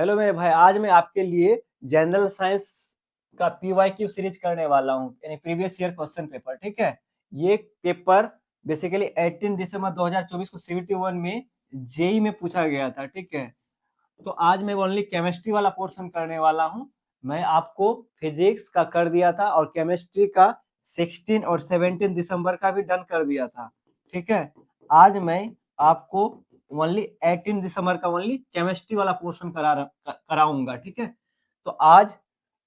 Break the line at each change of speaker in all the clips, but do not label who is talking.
Hello मेरे भाई, आज मैं आपके लिए जनरल साइंस का पीवाईक्यू सीरीज करने वाला हूँ, यानी प्रीवियस ईयर क्वेश्चन पेपर। ठीक है, ये पेपर बेसिकली 18 दिसंबर 2024 को सीबीटी 1 में जेई में पूछा गया था। ठीक है, तो आज मैं ओनली केमिस्ट्री वाला पोर्शन करने वाला हूँ। मैं आपको फिजिक्स का कर दिया था और केमिस्ट्री का 16 और 17 दिसंबर का भी डन कर दिया था। ठीक है, आज मैं आपको ओनली 18 दिसंबर का ओनली केमिस्ट्री वाला पोर्शन कराऊंगा। ठीक है, तो आज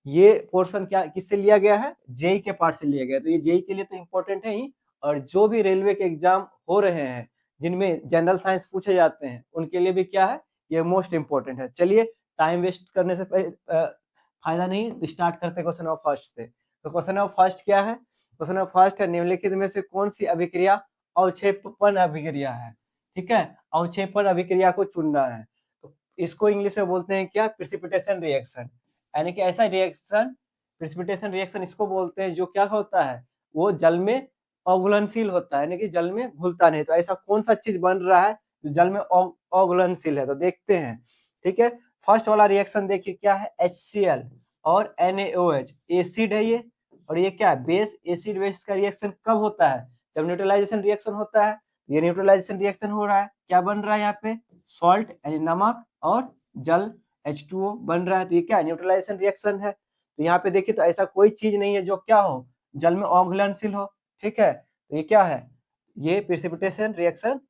ये पोर्शन क्या किससे लिया गया है? जेई के पार्ट से लिया गया। तो ये जेई के लिए तो इम्पोर्टेंट है ही, और जो भी रेलवे के एग्जाम हो रहे हैं जिनमें जनरल साइंस पूछे जाते हैं उनके लिए भी क्या है, ये मोस्ट इंपॉर्टेंट है। चलिए, टाइम वेस्ट करने से फायदा नहीं, तो स्टार्ट करते हैं क्वेश्चन ऑफ फर्स्ट से। तो क्वेश्चन ऑफ फर्स्ट क्या है? क्वेश्चन ऑफ फर्स्ट है, निम्नलिखित में से कौन सी अभिक्रिया अवक्षेपण अभिक्रिया है? ठीक है, अवक्षेपण अभिक्रिया को चुनना है। तो इसको इंग्लिश में बोलते हैं क्या? Precipitation reaction. यानी कि ऐसा रिएक्शन, प्रेसिपिटेशन रिएक्शन इसको बोलते हैं जो क्या होता है, वो जल में अघुलनशील होता है, यानी कि जल में घुलता नहीं। तो ऐसा कौन सा चीज बन रहा है जो जल में अघुलनशील है? तो देखते हैं। ठीक है, फर्स्ट वाला रिएक्शन देखिए क्या है, HCl और NaOH, एसिड है ये। और ये क्या है? बेस। एसिड बेस का रिएक्शन कब होता है? जब न्यूट्रलाइजेशन रिएक्शन होता है। ये न्यूट्रलाइजेशन रिएक्शन हो रहा है, क्या बन रहा है यहाँ पे? सॉल्ट यानी नमक और जल H2O बन रहा है। तो ये क्या है? न्यूट्रलाइजेशन रिएक्शन है। तो यहाँ पे देखिए, तो ऐसा कोई चीज नहीं है जो क्या हो, जल में अघुलनशील हो। ठीक है, तो ये क्या है? ये प्रेसिपिटेशन रिएक्शन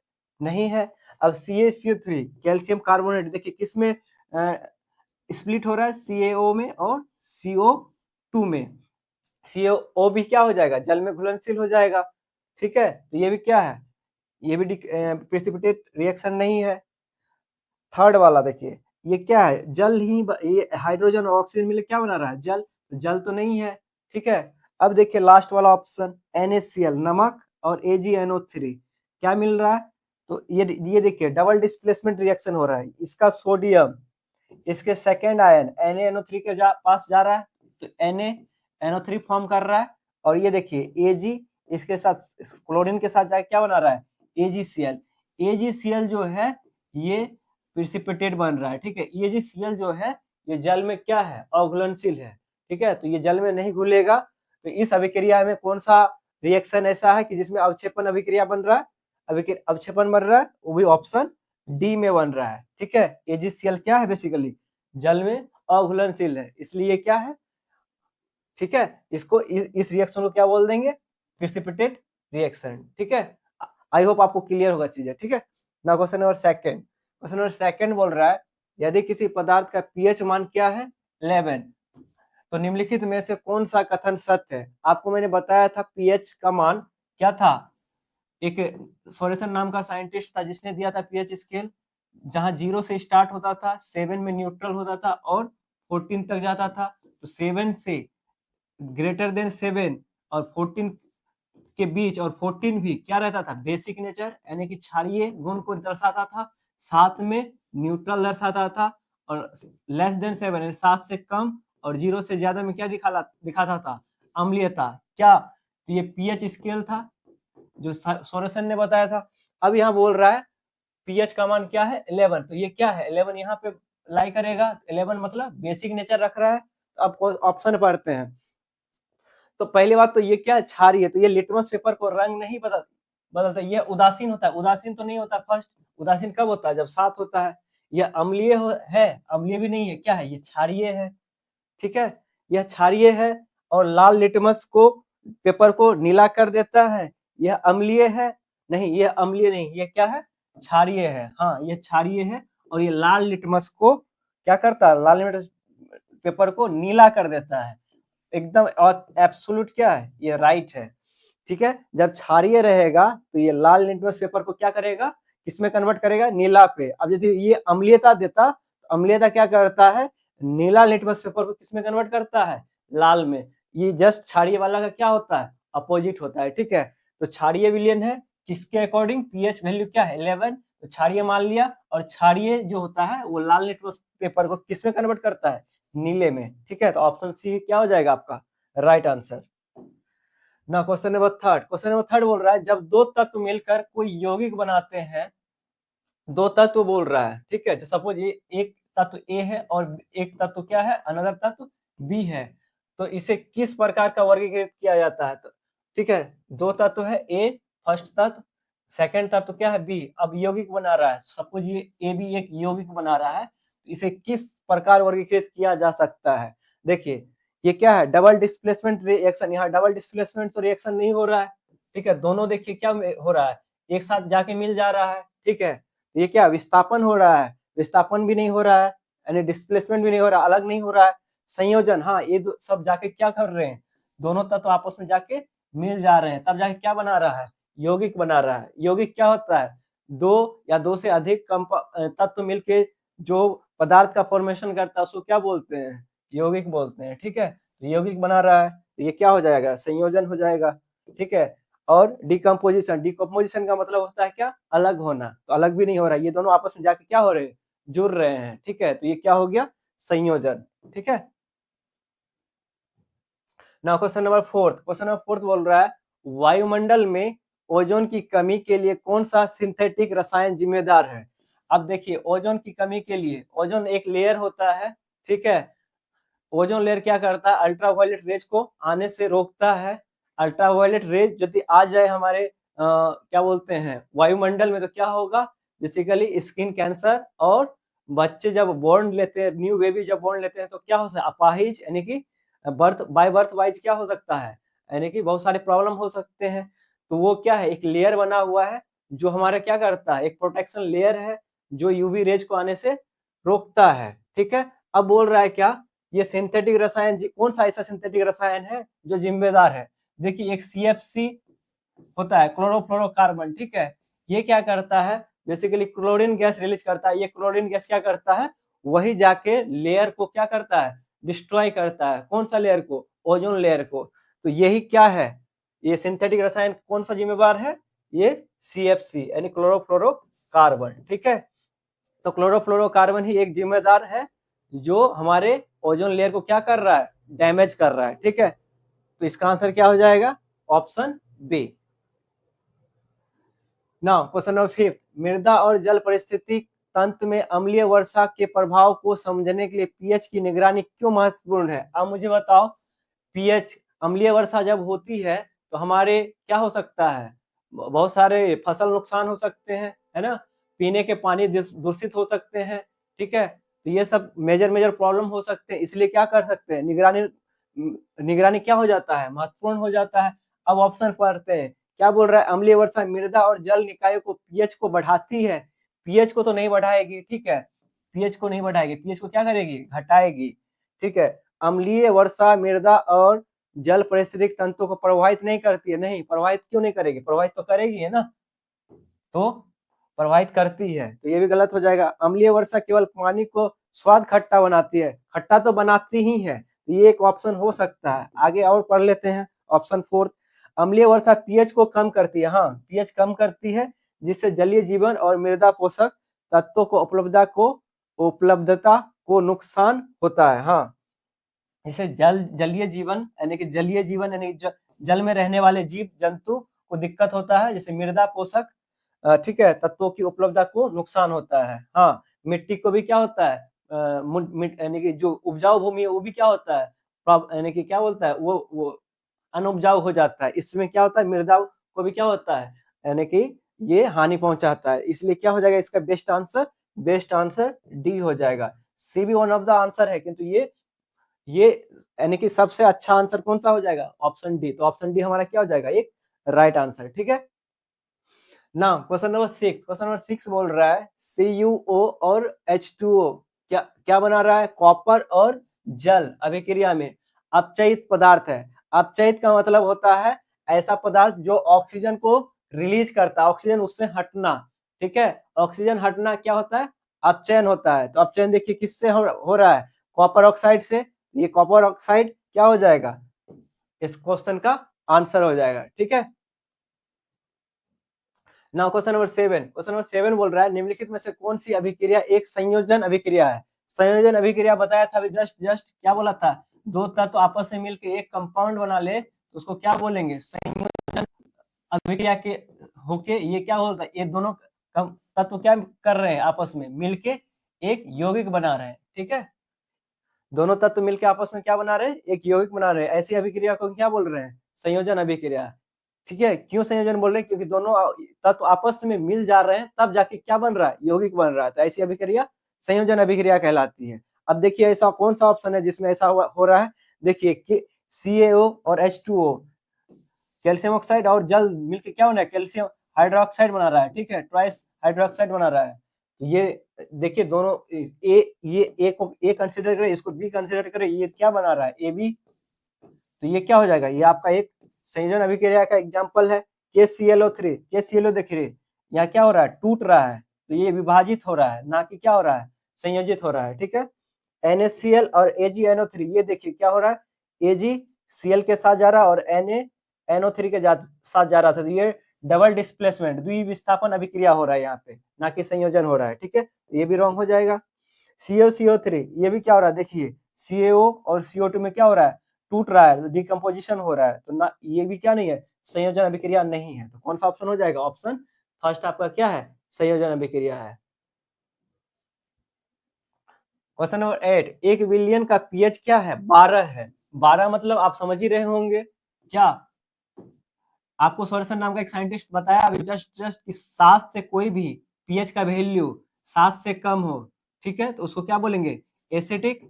नहीं है। अब CaCO3 कैल्शियम कार्बोनेट देखिए किसमें स्प्लिट हो रहा है? CaO में और CO2 में। CO भी क्या हो जाएगा? जल में घुलनशील हो जाएगा। ठीक है, तो ये भी क्या है? ये भी प्रेसिपिटेट रिएक्शन नहीं है। थर्ड वाला देखिए, ये क्या है? जल ही ये हाइड्रोजन और ऑक्सीजन मिलकर क्या बना रहा है? जल। तो जल तो नहीं है। ठीक है, अब देखिए लास्ट वाला ऑप्शन NaCl नमक और AgNO3 क्या मिल रहा है? तो ये देखिए डबल डिस्प्लेसमेंट रिएक्शन हो रहा है। इसका सोडियम इसके सेकेंड आयन NaNO3 के पास जा रहा है, तो NaNO3 फॉर्म कर रहा है। और ये देखिए Ag इसके साथ क्लोरीन के साथ जाके क्या बना रहा है? AgCl। AgCl जो है ये प्रिसिपिटेट बन रहा है। ठीक है, AgCl जो है ये जल में क्या है? अघुलनशील है। ठीक है, तो ये जल में नहीं घुलेगा। तो इस अभिक्रिया में कौन सा रिएक्शन ऐसा है कि जिसमें अवक्षेपण अभिक्रिया बन रहा है? अवक्षेपण बन रहा है, वो भी ऑप्शन डी में बन रहा है। ठीक है, AgCl क्या है? बेसिकली जल में अघुलनशील है, इसलिए क्या है? ठीक है, इसको इस रिएक्शन को क्या बोल देंगे? Precipitate reaction. ठीक है, आई होप आपको क्लियर होगा चीजें। ठीक है, ना question number second. Question number second बोल रहा है, यदि किसी पदार्थ का पीएच मान क्या है? 11, तो निम्नलिखित में से कौन सा कथन सत्य है? आपको मैंने बताया था पीएच का मान क्या था। एक सोरेसन नाम का साइंटिस्ट था जिसने दिया था पीएच स्केल, जहां 0 से स्टार्ट होता था, 7 में न्यूट्रल होता था और 14 तक जाता था। तो 7 से ग्रेटर देन 7 और 14 के बीच, और 14 भी क्या रहता था? बेसिक नेचर, यानी कि क्षारीय गुण को दर्शाता था। 7 में न्यूट्रल दर्शाता था, और लेस देन 7 यानी 7 से कम और 0 से ज्यादा में क्या दिखाता था? अम्लीयता। क्या? तो ये पीएच स्केल था जो सोरेसन ने बताया था। अब यहाँ बोल रहा है पीएच का मान क्या है? 11। तो ये क्या है? 11 यहाँ पे लाई करेगा। 11 मतलब बेसिक नेचर रख रहा है। तो अब ऑप्शन पढ़ते हैं। तो पहली बात तो ये क्या है? क्षारीय। तो ये लिटमस पेपर को रंग नहीं बदलता, ये उदासीन होता है। उदासीन तो नहीं होता फर्स्ट, उदासीन कब होता है? जब सात होता है। यह अम्लीय है? अम्लीय भी नहीं है। क्या है? ये क्षारीय है। ठीक है, यह क्षारीय है। और लाल लिटमस को पेपर को नीला कर देता है। यह अम्लीय है? नहीं, यह अम्लीय नहीं, यह क्या है? क्षारीय है। हाँ, यह क्षारीय है। और ये लाल लिटमस को क्या करता है? लाल लिटमस पेपर को नीला कर देता है। एकदम एब्सोल्यूट क्या है? ये राइट है। ठीक है, जब क्षारीय रहेगा तो ये लाल लिटमस पेपर को क्या करेगा? किसमें कन्वर्ट करेगा? नीला पे। अब यदि ये अम्लीयता देता, तो अम्लीयता क्या करता है? नीला लिटमस पेपर को किसमें कन्वर्ट करता है? लाल में। ये जस्ट क्षारीय वाला का क्या होता है? अपोजिट होता है। ठीक है, तो क्षारीय विलयन है किसके अकॉर्डिंग? पीएच वैल्यू क्या है? 11। तो क्षारीय मान लिया, और क्षारीय जो होता है वो लाल लिटमस पेपर को किसमें कन्वर्ट करता है? नीले में। ठीक है, तो ऑप्शन सी क्या हो जाएगा आपका राइट आंसर। ना question number third. Question number third बोल रहा है, जब दो तत्व मिलकर कोई यौगिक बनाते हैं, दो तत्व बोल रहा है। ठीक है, सपोज ये एक तत्व ए है और एक तत्व क्या है, अनदर तत्व बी है, तो इसे किस प्रकार का वर्गीकृत किया जाता है? तो ठीक है, दो तत्व है ए, फर्स्ट तत्व, सेकंड तत्व क्या है बी, अब यौगिक बना रहा है, सपोज ये ए बी एक यौगिक बना रहा है, तो इसे किस प्रकार वर्गीकृत किया जा सकता है? देखिए ये क्या है, डबल डिस्प्लेसमेंट रिएक्शन, यहाँ डबल डिस्प्लेसमेंट तो रिएक्शन नहीं हो रहा है, ठीक है, दोनों देखिए क्या हो रहा है, एक साथ जाके मिल जा रहा है, ठीक है, ये क्या विस्थापन हो रहा है, विस्थापन भी नहीं हो रहा है, यानी डिस्प्लेसमेंट भी नहीं हो रहा, अलग नहीं हो रहा है, संयोजन, हाँ ये सब जाके क्या कर रहे हैं, दोनों तत्व आपस में जाके मिल जा रहे हैं, तब जाके क्या बना रहा है, यौगिक बना रहा है। यौगिक क्या होता है, दो या दो से अधिक तत्व मिलके जो पदार्थ का फॉर्मेशन करता है उसको क्या बोलते हैं, यौगिक बोलते हैं, ठीक है, तो यौगिक बना रहा है, तो ये क्या हो जाएगा, संयोजन हो जाएगा, ठीक है। और डिकम्पोजिशन, डिकम्पोजिशन का मतलब होता है क्या, अलग होना, तो अलग भी नहीं हो रहा है, ये दोनों आपस में जाके क्या हो रहे हैं, जुड़ रहे हैं, ठीक है, तो ये क्या हो गया, संयोजन, ठीक है। नाउ क्वेश्चन नंबर फोर्थ बोल रहा है, वायुमंडल में ओजोन की कमी के लिए कौन सा सिंथेटिक रसायन जिम्मेदार है? अब देखिए ओजोन की कमी के लिए, ओजोन एक लेयर होता है, ठीक है, ओजोन लेयर क्या करता है, अल्ट्रावायलेट रेज को आने से रोकता है, अल्ट्रावायलेट रेज यदि आ जाए हमारे क्या बोलते हैं वायुमंडल में, तो क्या होगा, बेसिकली स्किन कैंसर, और बच्चे जब बॉर्न लेते हैं, न्यू बेबी जब बॉर्न लेते हैं तो क्या हो सकता है, अपाहिज, यानी कि बर्थ वाइज क्या हो सकता है, यानी कि बहुत सारे प्रॉब्लम हो सकते हैं, तो वो क्या है, एक लेयर बना हुआ है जो हमारा क्या करता है, एक प्रोटेक्शन लेयर है जो यूवी रेज को आने से रोकता है, ठीक है। अब बोल रहा है क्या, ये सिंथेटिक रसायन कौन सा ऐसा सिंथेटिक रसायन है जो जिम्मेदार है? देखिए एक CFC होता है, क्लोरोफ्लोरोकार्बन, ठीक है, ये क्या करता है, बेसिकली क्लोरीन गैस रिलीज करता है, ये क्लोरीन गैस क्या करता है, वही जाके लेयर को क्या करता है, डिस्ट्रॉय करता है, कौन सा लेयर को, ओजोन लेयर को, तो यही क्या है, ये सिंथेटिक रसायन कौन सा जिम्मेदार है, ये CFC यानी क्लोरोफ्लोरोकार्बन, ठीक है, तो क्लोरोफ्लोरोकार्बन ही एक जिम्मेदार है जो हमारे ओजोन लेयर को क्या कर रहा है, डैमेज कर रहा है, ठीक है, तो इसका आंसर क्या हो जाएगा, option B. Now question number 5, मृदा और जल परिस्थिति तंत्र में अम्लीय वर्षा के प्रभाव को समझने के लिए पीएच की निगरानी क्यों महत्वपूर्ण है? अब मुझे बताओ, पीएच, अम्लीय वर्षा जब होती है तो हमारे क्या हो सकता है, बहुत सारे फसल नुकसान हो सकते हैं, है ना, पीने के पानी दूषित हो सकते हैं, ठीक है, तो ये सब मेजर प्रॉब्लम हो सकते हैं, इसलिए क्या कर सकते हैं, निगरानी, निगरानी क्या हो जाता है, महत्वपूर्ण हो जाता है। अब ऑप्शन पढ़ते हैं, क्या बोल रहा है, अम्लीय वर्षा मृदा और जल निकायों को पीएच को बढ़ाती है, पीएच को तो नहीं बढ़ाएगी, ठीक है, पीएच को नहीं बढ़ाएगी, पीएच को क्या करेगी, घटाएगी, ठीक है। अम्लीय वर्षा मृदा और जल पारिस्थितिक तंत्रों को प्रभावित नहीं करती है, नहीं प्रभावित क्यों नहीं करेगी, प्रभावित तो करेगी, है ना, तो प्रभावित करती है, तो ये भी गलत हो जाएगा। अम्लीय वर्षा केवल पानी को स्वाद खट्टा बनाती है, खट्टा तो बनाती ही है, ये एक ऑप्शन हो सकता है। आगे और पढ़ लेते हैं, ऑप्शन 4, अम्लीय वर्षा पीएच को कम करती है, हाँ पीएच कम करती है, जिससे जलीय जीवन और मृदा पोषक तत्वों को उपलब्धता को नुकसान होता है, हाँ, जिससे जलीय जीवन यानी जल में रहने वाले जीव जंतु को दिक्कत होता है, जैसे मृदा पोषक, ठीक है, तत्वों की उपलब्धता को नुकसान होता है, हाँ, मिट्टी को भी क्या होता है, यानी कि जो उपजाऊ भूमि है वो भी क्या होता है, यानी कि क्या बोलता है, वो अनुपजाऊ हो जाता है, इसमें क्या होता है, मृदा को भी क्या होता है, यानी कि ये हानि पहुंचाता है, इसलिए क्या हो जाएगा इसका बेस्ट आंसर डी हो जाएगा। सी भी वन ऑफ द आंसर है, किंतु ये यानी कि सबसे अच्छा आंसर कौन सा हो जाएगा, ऑप्शन डी, तो ऑप्शन डी हमारा क्या हो जाएगा, एक राइट आंसर, ठीक है। नाउ क्वेश्चन नंबर 6 बोल रहा है, CuO और H2O क्या क्या बना रहा है, कॉपर और जल अभिक्रिया में अपचयित पदार्थ है। अपचयित का मतलब होता है ऐसा पदार्थ जो ऑक्सीजन को रिलीज करता है, ऑक्सीजन उससे हटना, ठीक है, ऑक्सीजन हटना क्या होता है, अपचयन होता है, तो अपचयन देखिए किससे हो रहा है, कॉपर ऑक्साइड से, ये कॉपर ऑक्साइड क्या हो जाएगा, इस क्वेश्चन का आंसर हो जाएगा, ठीक है। नाउ क्वेश्चन नंबर 7 बोल रहा है, निम्नलिखित में से कौन सी अभिक्रिया एक संयोजन अभिक्रिया है? संयोजन अभिक्रिया बताया था अभी जस्ट क्या बोला था, दो तत्व आपस में मिलकर एक कंपाउंड बना ले तो उसको क्या बोलेंगे, संयोजन अभिक्रिया के होके ये क्या होता है, ये दोनों तत्व क्या कर रहे हैं, आपस में मिलके एक यौगिक बना रहे हैं, ठीक है। दोनों तत्व मिलकर आपस में क्या बना रहे हैं, एक यौगिक बना रहे हैं। ऐसी अभिक्रिया को क्या बोल रहे हैं, संयोजन अभिक्रिया, ठीक है। क्यों संयोजन बोल रहे हैं, क्योंकि दोनों तत्व आपस में मिल जा रहे हैं, तब जाके क्या बन रहा है, यौगिक बन रहा है। तो ऐसी अभिक्रिया संयोजन अभिक्रिया कहलाती है। अब देखिए ऐसा कौन सा ऑप्शन है जिसमें ऐसा हो रहा है, देखिए कि CaO और H2O, कैल्शियम ऑक्साइड और जल मिलकर क्या बना है, कैल्शियम हाइड्रोक्साइड बना रहा है, ठीक है, ट्वाइस हाइड्रोक्साइड बना रहा है। ये देखिए दोनों ये को ए कंसिडर करें, इसको बी कंसिडर करें, ये क्या बना रहा है, AB। तो ये क्या हो जाएगा, ये आपका एक संयोजन अभिक्रिया का एग्जांपल है। KClO3, KClO देखिए यहाँ क्या हो रहा है, टूट रहा है, तो ये विभाजित हो रहा है, ना कि क्या हो रहा है, संयोजित हो रहा है, ठीक है। NaCl और AgNO3, ये देखिए क्या हो रहा है, AgCl के साथ जा रहा है और NaNO3 के साथ जा रहा था। तो ये डबल डिस्प्लेसमेंट, द्विविस्थापन अभिक्रिया हो रहा है यहाँ पे, ना कि संयोजन हो रहा है, ठीक है। ये भी रॉन्ग हो जाएगा। CaCO3, ये भी क्या हो रहा है, देखिए CaO और CO2 में क्या हो रहा है, टूट रहा है, डिकम्पोजिशन हो रहा है, तो ना ये भी क्या नहीं है, संयोजन अभिक्रिया नहीं है। तो कौन सा ऑप्शन हो जाएगा, ऑप्शन फर्स्ट आपका क्या है, संयोजन अभिक्रिया है। क्वेश्चन नंबर 8, एक विलियन का पीएच क्या है, 12 है। 12 मतलब आप समझ ही रहे होंगे क्या, आपको सोरेसन नाम का एक साइंटिस्ट बताया अभी जस्ट कि 7 से कोई भी पीएच का वैल्यू 7 से कम हो, ठीक है, तो उसको क्या बोलेंगे, एसिडिक,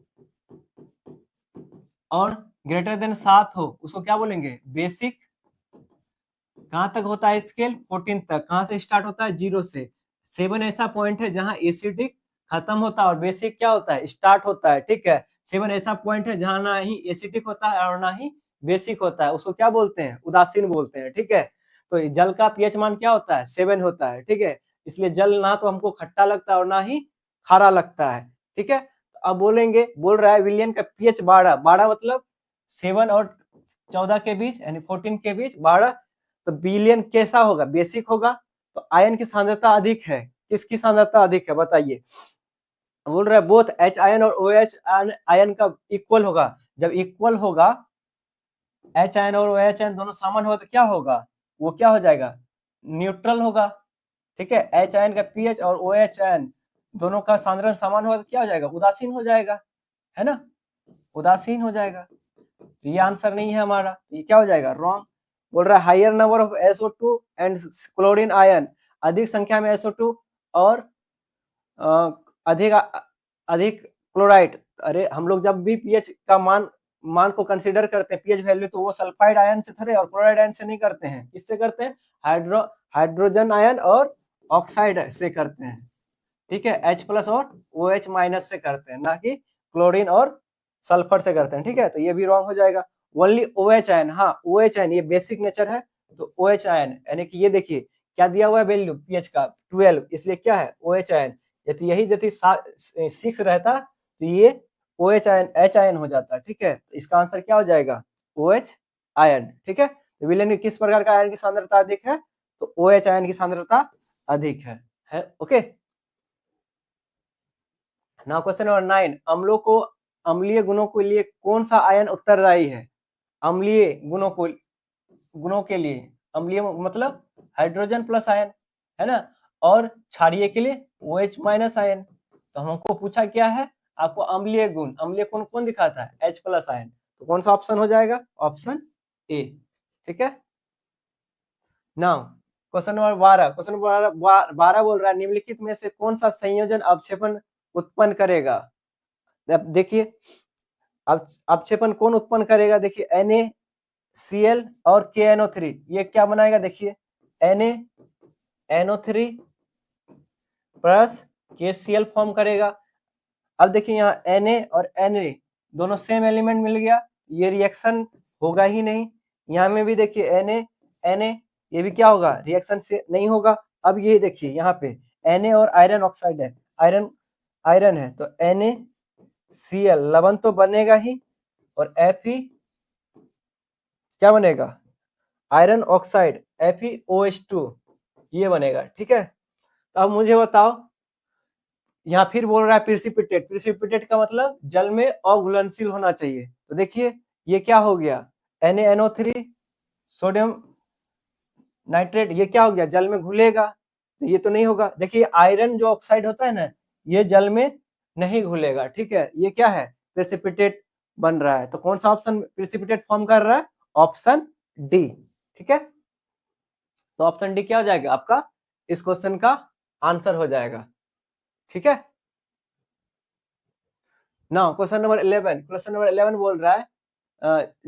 और ग्रेटर देन 7 हो उसको क्या बोलेंगे, बेसिक। कहां तक होता है स्केल, 14 तक। कहां से स्टार्ट होता है, 0 से। 7 ऐसा पॉइंट है जहां एसिडिक खत्म होता है और बेसिक क्या होता है, स्टार्ट होता है, ठीक है। 7 ऐसा पॉइंट है जहां ना ही एसिडिक होता है और ना ही बेसिक होता है, उसको क्या बोलते हैं, उदासीन बोलते हैं, ठीक है। तो जल का पीएच मान क्या होता है, 7 होता है, ठीक है। इसलिए जल ना तो हमको खट्टा लगता है और ना ही खारा लगता है, ठीक है। अब बोलेंगे, बोल रहा है विलियन का पीएच 12, 12 मतलब 7 और 14 के बीच, यानी 14 के बीच 12। तो बिलियन कैसा होगा, बेसिक होगा। तो आयन की सांद्रता अधिक है, किसकी सांद्रता अधिक है बताइए। बोल रहा है बोथ H आयन और OH आयन का इक्वल होगा। जब इक्वल होगा, H आयन और OH आयन दोनों समान होगा तो क्या होगा, वो क्या हो जाएगा, न्यूट्रल होगा, ठीक है। H आयन का पीएच और OH आयन दोनों का सांद्रण समान होगा तो क्या हो जाएगा, उदासीन हो जाएगा, है ना, उदासीन हो जाएगा। तो ये आंसर नहीं है हमारा, ये क्या हो जाएगा, रॉन्ग। बोल रहा है higher number of SO2 and chlorine ion, अधिक संख्या में SO2 और अधिक अधिक क्लोराइड। अरे हम लोग जब भी पीएच का मान को कंसीडर करते हैं, पीएच वैल्यू, तो वो सल्फाइड आयन से थोड़े और क्लोराइड आयन से नहीं करते हैं, किससे करते हैं, हाइड्रोजन आयन और ऑक्साइड से करते हैं, ठीक है। H+ और OH- से करते हैं, ना कि क्लोरीन और सल्फर से करते हैं, ठीक है। तो ये भी रॉन्ग हो जाएगा। ओनली OH आयन, हाँ OH आयन ये बेसिक नेचर है, तो OH आयन यानी कि ये देखिए क्या दिया हुआ है वैल्यू पीएच का 12, इसलिए क्या है OH आयन। यदि यही यदि 6 रहता तो ये OH आयन H आयन हो जाता, ठीक है। तो इसका आंसर क्या हो जाएगा, OH आयन, ठीक है। तो विलेन में किस प्रकार का आयन की सांद्रता अधिक है, तो OH आयन की सांद्रता अधिक है ओके। नाउ क्वेश्चन नंबर 9, अम्लों को अम्लीय गुणों के लिए कौन सा आयन उत्तरदायी है, अम्लीय गुणों के लिए, अम्लीय मतलब हाइड्रोजन प्लस आयन, है ना, और क्षारीय के लिए OH- आयन। तो हमको पूछा क्या है, आपको अम्लीय गुण, अम्लीय गुण कौन दिखाता है, H+ आयन। तो कौन सा ऑप्शन हो जाएगा, ऑप्शन ए, ठीक है। Now question number 12, question number 12 बोल रहा है निम्नलिखित में से कौन सा संयोजन अवक्षेपण उत्पन्न करेगा। देखिए अब अवक्षेपण कौन उत्पन्न करेगा, देखिए NaCl और KNO3, ये क्या बनाएगा, देखिए NaNO3 प्लस KCl फॉर्म करेगा। अब देखिए यहाँ Na और Na दोनों सेम एलिमेंट मिल गया, ये रिएक्शन होगा ही नहीं। यहाँ में भी देखिए Na ये भी क्या होगा, रिएक्शन से नहीं होगा। अब ये देखिए यहाँ पे Na और आयरन ऑक्साइड है, आयरन है, तो NaCl लवण तो बनेगा ही, और Fe क्या बनेगा, आयरन ऑक्साइड FeOH2 ये बनेगा, ठीक है। तो अब मुझे बताओ, यहाँ फिर बोल रहा है प्रिसिपिटेट, प्रिसिपिटेट का मतलब जल में अघुलनशील होना चाहिए। तो देखिए ये क्या हो गया, NaNO3 सोडियम नाइट्रेट, ये क्या हो गया, जल में घुलेगा, तो ये तो नहीं होगा। देखिए आयरन जो ऑक्साइड होता है ना, ये जल में नहीं घुलेगा, ठीक है। ये क्या है, प्रेसिपिटेट बन रहा है। तो कौन सा ऑप्शन प्रेसिपिटेट फॉर्म कर रहा है, ऑप्शन डी, ठीक है। तो ऑप्शन डी क्या हो जाएगा आपका इस क्वेश्चन का आंसर हो जाएगा, ठीक है। ना क्वेश्चन नंबर 11 बोल रहा है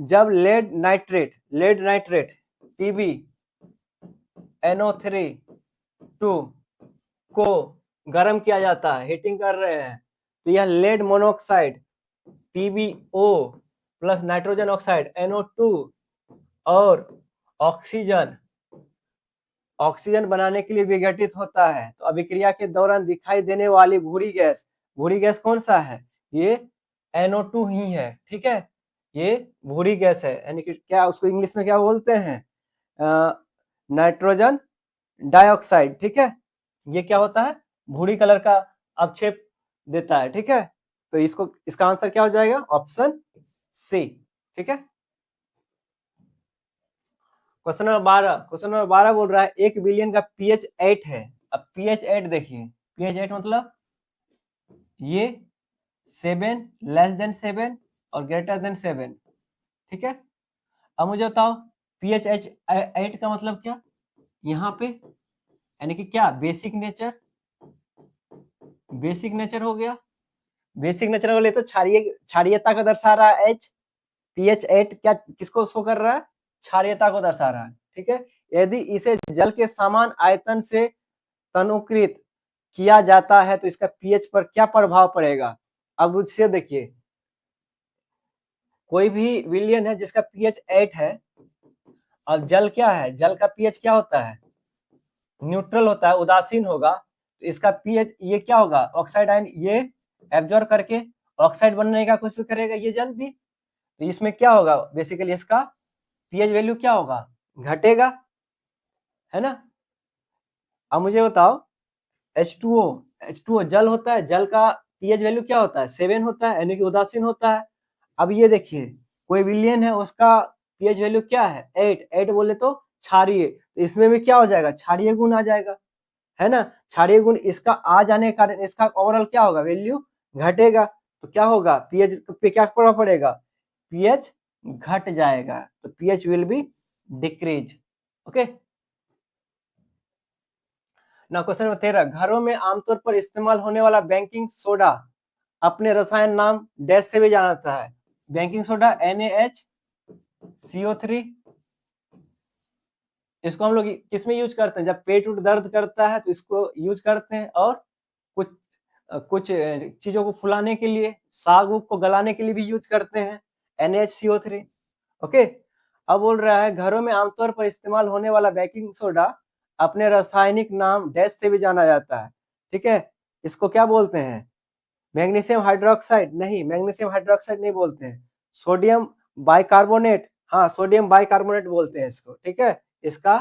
जब लेड नाइट्रेट पीबी NO3 2 को गर्म किया जाता है, हीटिंग कर रहे हैं, तो यह lead monoxide PbO plus nitrogen oxide NO2 और ऑक्सीजन बनाने के लिए विघटित होता है। तो अभिक्रिया के दौरान दिखाई देने वाली भूरी गैस कौन सा है, ये NO2 ही है, ठीक है। ये भूरी गैस है, यानी कि क्या उसको इंग्लिश में क्या बोलते हैं, नाइट्रोजन डाइऑक्साइड, ठीक है। ये क्या होता है, भूरी कलर का अवक्षेप देता है, ठीक है। तो इसका आंसर क्या हो जाएगा, ऑप्शन सी, ठीक है। क्वेश्चन नंबर 12 बोल रहा है 1 बिलियन का pH 8 है। अब pH 8 देखिए, pH 8 मतलब ये 7 लेस देन 7 और ग्रेटर देन 7, ठीक है। अब मुझे बताओ pH 8 का मतलब क्या, यहाँ पे यानी कि क्या बेसिक नेचर हो गया। बेसिक नेचर वाले तो क्षारीयता को दर्शा रहा है H, pH 8 क्या किसको शो कर रहा है, क्षारीयता को दर्शा रहा है, ठीक है। यदि इसे जल के समान आयतन से तनुकृत किया जाता है तो इसका pH पर क्या प्रभाव पड़ेगा। अब उससे देखिए, कोई भी विलयन है जिसका pH 8 है, अब जल क्या है, जल का pH क्या होता है, न्यूट्रल होता है, उदासीन होगा। तो इसका pH ये क्या होगा, ऑक्साइड आयन ये एब्जॉर्ब करके ऑक्साइड बनने का कोशिश करेगा, ये जल भी। तो इसमें क्या होगा, बेसिकली इसका pH वैल्यू क्या होगा, घटेगा, है ना। अब मुझे बताओ H2O जल होता है, जल का pH वैल्यू क्या होता है, 7 होता है, यानी कि उदासीन होता है। अब ये देखिए कोई विलयन है उसका pH वैल्यू क्या है, 8 बोले तो क्षारीय, तो इसमें भी क्या हो जाएगा, क्षारीय गुण आ जाएगा, है ना। क्षारीय गुण इसका आ जाने के कारण इसका ओवरऑल क्या होगा, वैल्यू घटेगा। तो क्या होगा, pH पे क्या प्रभाव पड़ेगा, pH घट जाएगा, तो pH will be decrease, okay. ना क्वेश्चन नंबर 13, घरों में आमतौर पर इस्तेमाल होने वाला बेकिंग सोडा अपने रसायन नाम डैश से भी जाना जाता है। बेकिंग सोडा NaHCO3, इसको हम लोग किसमें यूज करते हैं, जब पेट उट दर्द करता है तो इसको यूज करते हैं, और कुछ कुछ चीजों को फुलाने के लिए, साग उग को गलाने के लिए भी यूज करते हैं NaHCO3, ओके। अब बोल रहा है घरों में आमतौर पर इस्तेमाल होने वाला बेकिंग सोडा अपने रासायनिक नाम डैश से भी जाना जाता है, ठीक है। इसको क्या बोलते हैं, मैग्नीशियम हाइड्रोक्साइड नहीं, मैग्नीशियम हाइड्रोक्साइड नहीं बोलते हैं, सोडियम बाइकार्बोनेट, हाँ सोडियम बाइकार्बोनेट बोलते हैं इसको, ठीक है। इसका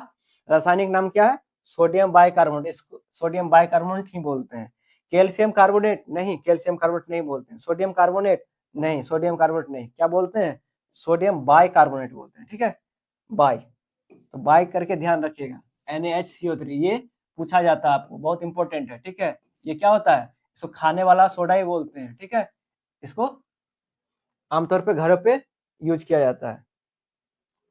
रासायनिक नाम क्या है, सोडियम बाइकार्बोनेट, इसको सोडियम बाइकार्बोनेट ही बोलते हैं। कैल्शियम कार्बोनेट नहीं, कैल्शियम कार्बोनेट नहीं बोलते हैं। सोडियम कार्बोनेट नहीं, सोडियम कार्बोनेट नहीं, क्या बोलते हैं, सोडियम बाइकार्बोनेट बोलते हैं, ठीक है। बाई, तो बाई करके ध्यान रखिएगा। NaHCO3 ये पूछा जाता है आपको, बहुत इंपॉर्टेंट है, ठीक है। ये क्या होता है, इसको खाने वाला सोडा ही बोलते हैं, ठीक है। इसको आमतौर पे घरों पे यूज किया जाता है।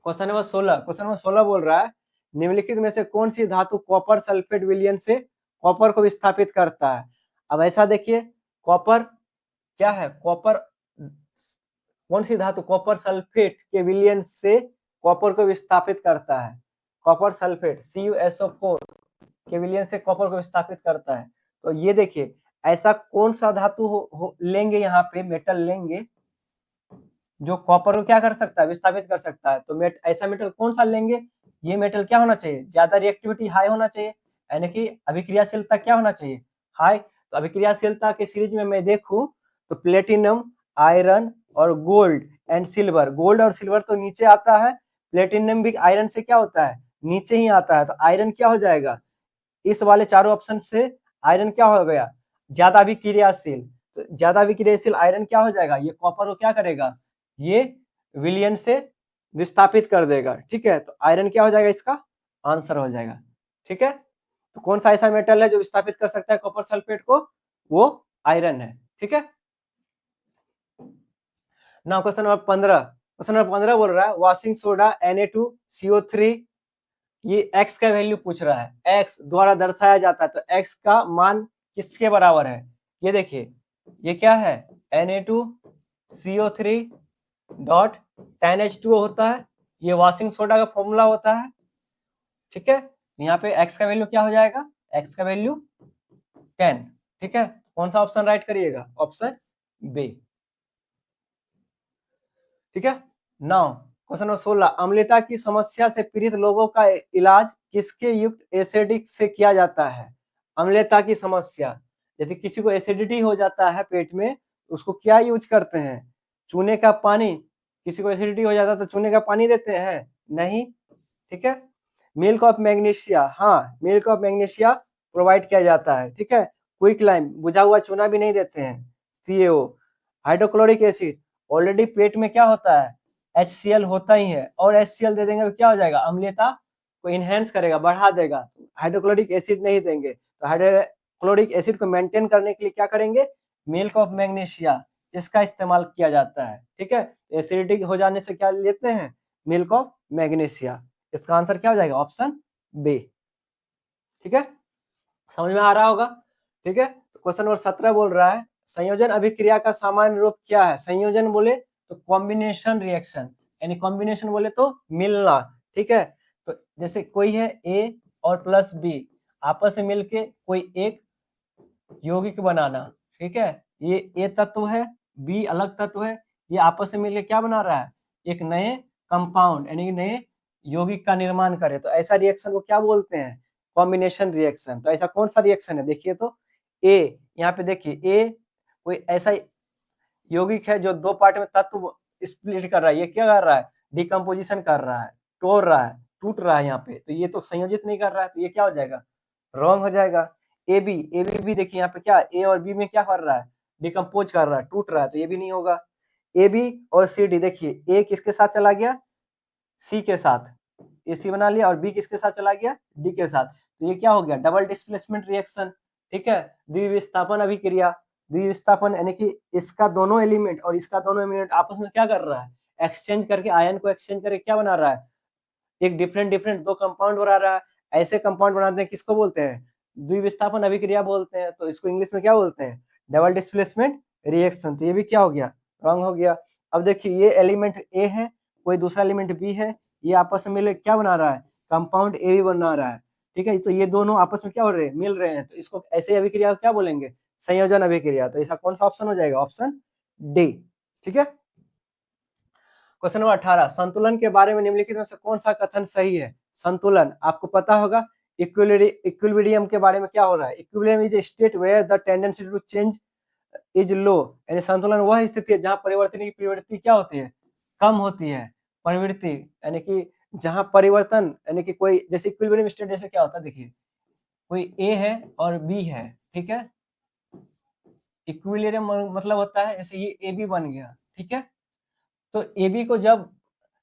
क्वेश्चन नंबर 16 बोल रहा है निम्नलिखित में से कौन सी धातु कॉपर सल्फेट विलयन से कॉपर को विस्थापित करता है। अब ऐसा देखिए, कॉपर क्या है, कॉपर कौन सी धातु कॉपर सल्फेट के विलयन से कॉपर को विस्थापित करता है, कॉपर सल्फेट CuSO4 के विलयन से कॉपर को विस्थापित करता है। तो ये देखिए ऐसा कौन सा धातु लेंगे, यहाँ पे मेटल लेंगे जो कॉपर को क्या कर सकता है, विस्थापित कर सकता है। तो ऐसा मेटल कौन सा लेंगे, ये मेटल क्या होना चाहिए, ज्यादा रिएक्टिविटी हाई होना चाहिए, यानी कि अभिक्रियाशीलता क्या होना चाहिए, हाई। तो अभिक्रियाशीलता के सीरीज में मैं देखूं तो प्लेटिनम, आयरन और गोल्ड एंड सिल्वर, गोल्ड और सिल्वर तो नीचे आता है, प्लेटिनम भी आयरन से क्या होता है, नीचे ही आता है। तो आयरन क्या हो जाएगा, इस वाले चारों ऑप्शन से आयरन क्या हो गया, ज्यादा विक्रियाशील। तो ज्यादा विक्रियाशील आयरन क्या हो जाएगा, ये कॉपर को क्या करेगा, ये विलयन से विस्थापित कर देगा, ठीक है। तो आयरन क्या हो जाएगा, इसका आंसर हो जाएगा, ठीक है। तो कौन सा ऐसा मेटल है जो विस्थापित कर सकता है कॉपर सल्फेट को, वो आयरन है। ठीक है, now question number 15। Question number 15 बोल रहा है वॉशिंग सोडा Na2CO3, ये x का वैल्यू पूछ रहा है, x द्वारा दर्शाया जाता है, तो x का मान किसके बराबर है? ये देखिए, ये क्या है, Na2CO3 डॉट 10H2O होता है, ये वॉशिंग सोडा का फॉर्मूला होता है। ठीक है, यहाँ पे x का वैल्यू क्या हो जाएगा, x का वैल्यू 10। ठीक है, कौन सा ऑप्शन राइट करिएगा, ऑप्शन बी। ठीक है, नाउ क्वेश्चन नंबर 16, अम्लता की समस्या से पीड़ित लोगों का इलाज किसके युक्त एसिडिक से किया जाता है? अम्लता की समस्या, यदि किसी को एसिडिटी हो जाता है पेट में, उसको क्या यूज करते हैं? चूने का पानी, किसी को एसिडिटी हो जाता है तो चूने का पानी देते हैं? नहीं। ठीक है, मिल्क ऑफ मैग्नीशिया, हाँ मिल्क ऑफ मैग्नीशिया प्रोवाइड किया जाता है। ठीक है, क्विक लाइम, बुझा हुआ चूना भी नहीं देते हैं। CaO, हाइड्रोक्लोरिक एसिड, ऑलरेडी पेट में क्या होता है, HCl होता ही है, और HCl दे देंगे तो क्या हो जाएगा, अम्लता को इनहेंस करेगा, बढ़ा देगा। हाइड्रोक्लोरिक एसिड नहीं देंगे, तो हाइड्रोक्लोरिक एसिड को मेंटेन करने के लिए क्या करेंगे, मिल्क ऑफ मैग्नीशिया, इसका इस्तेमाल किया जाता है। ठीक है, एसिडिटी हो जाने से क्या लेते हैं, मिल्क ऑफ मैग्नीशिया। इसका आंसर क्या हो जाएगा, ऑप्शन बी। ठीक है, समझ में आ रहा होगा। ठीक है, तो क्वेश्चन नंबर 17 बोल रहा है संयोजन अभिक्रिया का सामान्य रूप क्या है? संयोजन बोले तो कॉम्बिनेशन रिएक्शन, यानी कॉम्बिनेशन बोले तो मिलना। ठीक है, तो जैसे कोई है A और प्लस B, आपस में मिलके कोई एक यौगिक बनाना। ठीक है, ये A तत्व है, B अलग तत्व है, ये आपस में मिलकर क्या बना रहा है, एक नए कंपाउंड यानी नए यौगिक का निर्माण करे, तो ऐसा रिएक्शन को क्या बोलते हैं, कॉम्बिनेशन रिएक्शन। तो ऐसा कौन सा रिएक्शन है, देखिए तो A, यहाँ पे देखिए A कोई ऐसा यौगिक है जो दो पार्ट में तत्व स्प्लिट कर रहा है, ये क्या कर रहा है, डिकम्पोजिशन कर रहा है, तोड़ रहा है, टूट रहा है यहाँ पे, तो ये तो संयोजित नहीं कर रहा है, तो ये क्या हो जाएगा, रॉन्ग हो जाएगा। ए बी भी देखिए यहाँ पे क्या, ए और बी में क्या कर रहा है, डिकम्पोज कर रहा है, टूट रहा है, तो ये भी नहीं होगा। ए बी और सी डी, देखिए ए किसके साथ चला गया, सी के साथ, ए सी बना लिया, और बी किसके साथ चला गया, डी के साथ, तो ये क्या हो गया, डबल डिस्प्लेसमेंट रिएक्शन। ठीक है, द्विविस्थापन अभिक्रिया, द्विविस्थापन यानी कि इसका दोनों एलिमेंट और इसका दोनों एलिमेंट आपस में क्या कर रहा है, एक्सचेंज करके, आयन को एक्सचेंज करके क्या बना रहा है, एक डिफरेंट डिफरेंट दो कंपाउंड बना रहा है। ऐसे कंपाउंड बनाते हैं, किसको बोलते हैं, द्विविस्थापन अभिक्रिया बोलते हैं, तो इसको इंग्लिश में क्या बोलते हैं, डबल डिस्प्लेसमेंट रिएक्शन। तो ये भी क्या हो गया, रॉन्ग हो गया। अब देखिए ये एलिमेंट ए है, कोई दूसरा एलिमेंट बी है, ये आपस में मिले क्या बना रहा है, कंपाउंड ए भी बना रहा है। ठीक है, तो ये दोनों आपस में क्या हो रहे हैं, मिल रहे हैं, तो इसको ऐसे अभिक्रिया क्या बोलेंगे, संयोजन अभिक्रिया। तो ऐसा कौन सा ऑप्शन हो जाएगा, ऑप्शन डी। ठीक है, क्वेश्चन नंबर 18, संतुलन के बारे में निम्नलिखित में से कौन सा कथन सही है? संतुलन आपको पता होगा, इक्विलिब्रियम के बारे में क्या हो रहा है, equilibrium is a state where the tendency to change is low, यानी संतुलन वह स्थिति है जहां परिवर्तन की प्रवृत्ति क्या होती है, कम होती है। प्रवृत्ति यानी कि जहां परिवर्तन, यानी कि कोई जैसे इक्विलिब्रियम स्टेट जैसे क्या होता है, देखिए कोई ए है और बी है। ठीक है, इक्विलिब्रियम मतलब होता है जैसे ये ए बी बन गया। ठीक है, तो ए बी को जब